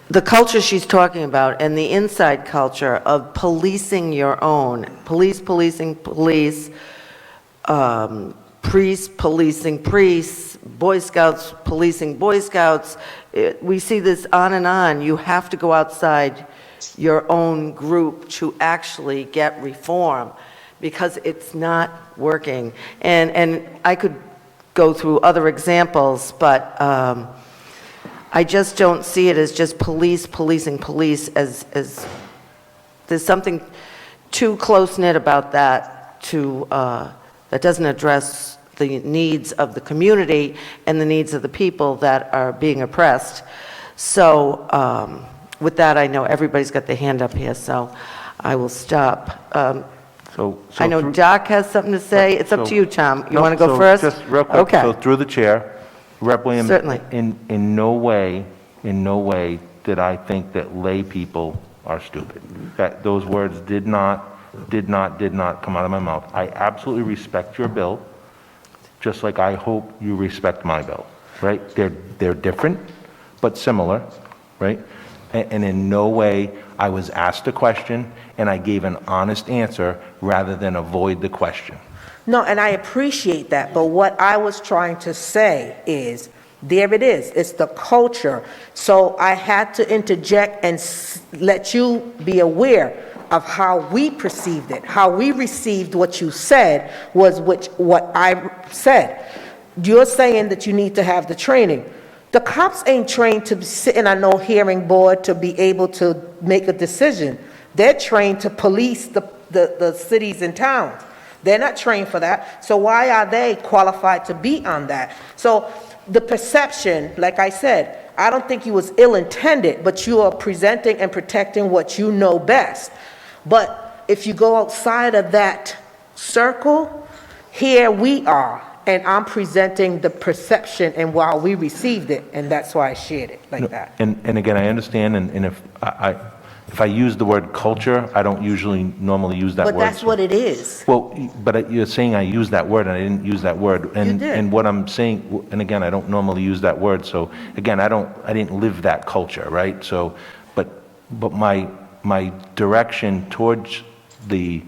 the culture she's talking about and the inside culture of policing your own, police policing police, priests policing priests, Boy Scouts policing Boy Scouts, we see this on and on. You have to go outside your own group to actually get reform because it's not working. And I could go through other examples, but I just don't see it as just police policing police as there's something too close-knit about that that doesn't address the needs of the community and the needs of the people that are being oppressed. So with that, I know everybody's got their hand up here, so I will stop. I know Doc has something to say. It's up to you, Tom. You want to go first? Just real quick, Okay. so through the chair, Rep. Williams, Certainly. in no way did I think that lay people are stupid. Those words did not come out of my mouth. I absolutely respect your bill, just like I hope you respect my bill, right? They're different, but similar, right? And in no way I was asked a question and I gave an honest answer rather than avoid the question. No, and I appreciate that, but what I was trying to say is, there it is, it's the culture. So I had to interject and let you be aware of how we perceived it, how we received what you said was what I said. You're saying that you need to have the training. The cops ain't trained to sit in a no hearing board to be able to make a decision. They're trained to police the cities and towns. They're not trained for that. So why are they qualified to be on that? So the perception, like I said, I don't think you was ill-intended, but you are presenting and protecting what you know best. But if you go outside of that circle, here we are, and I'm presenting the perception and how we received it, and that's why I shared it like that. And again, I understand, and if I use the word culture, I don't normally use that word. But that's what it is. Well, but you're saying I used that word, and I didn't use that word. And, You did. and what I'm saying, and again, I don't normally use that word, so again, I didn't live that culture, right? So, but my direction towards the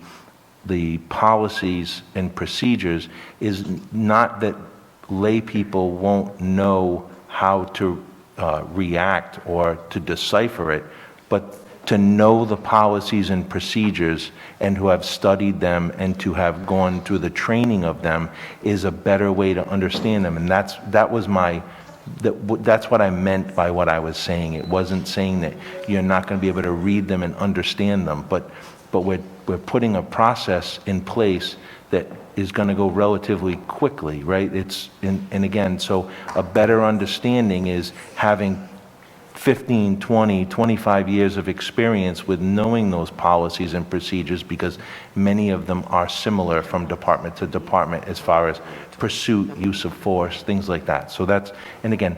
policies and procedures is not that lay people won't know how to react or to decipher it, but to know the policies and procedures and to have studied them and to have gone through the training of them is a better way to understand them. And that's what I meant by what I was saying. It wasn't saying that you're not going to be able to read them and understand them, but we're putting a process in place that is going to go relatively quickly, right? And again, so a better understanding is having 15, 20, 25 years of experience with knowing those policies and procedures, because many of them are similar from department to department as far as pursuit, use of force, things like that. So that's, and again,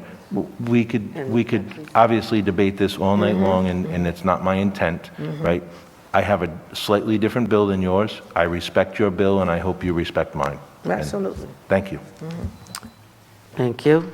we could obviously debate this all night long, and it's not my intent, right? I have a slightly different bill than yours. I respect your bill, and I hope you respect mine. Absolutely. Thank you. Thank you.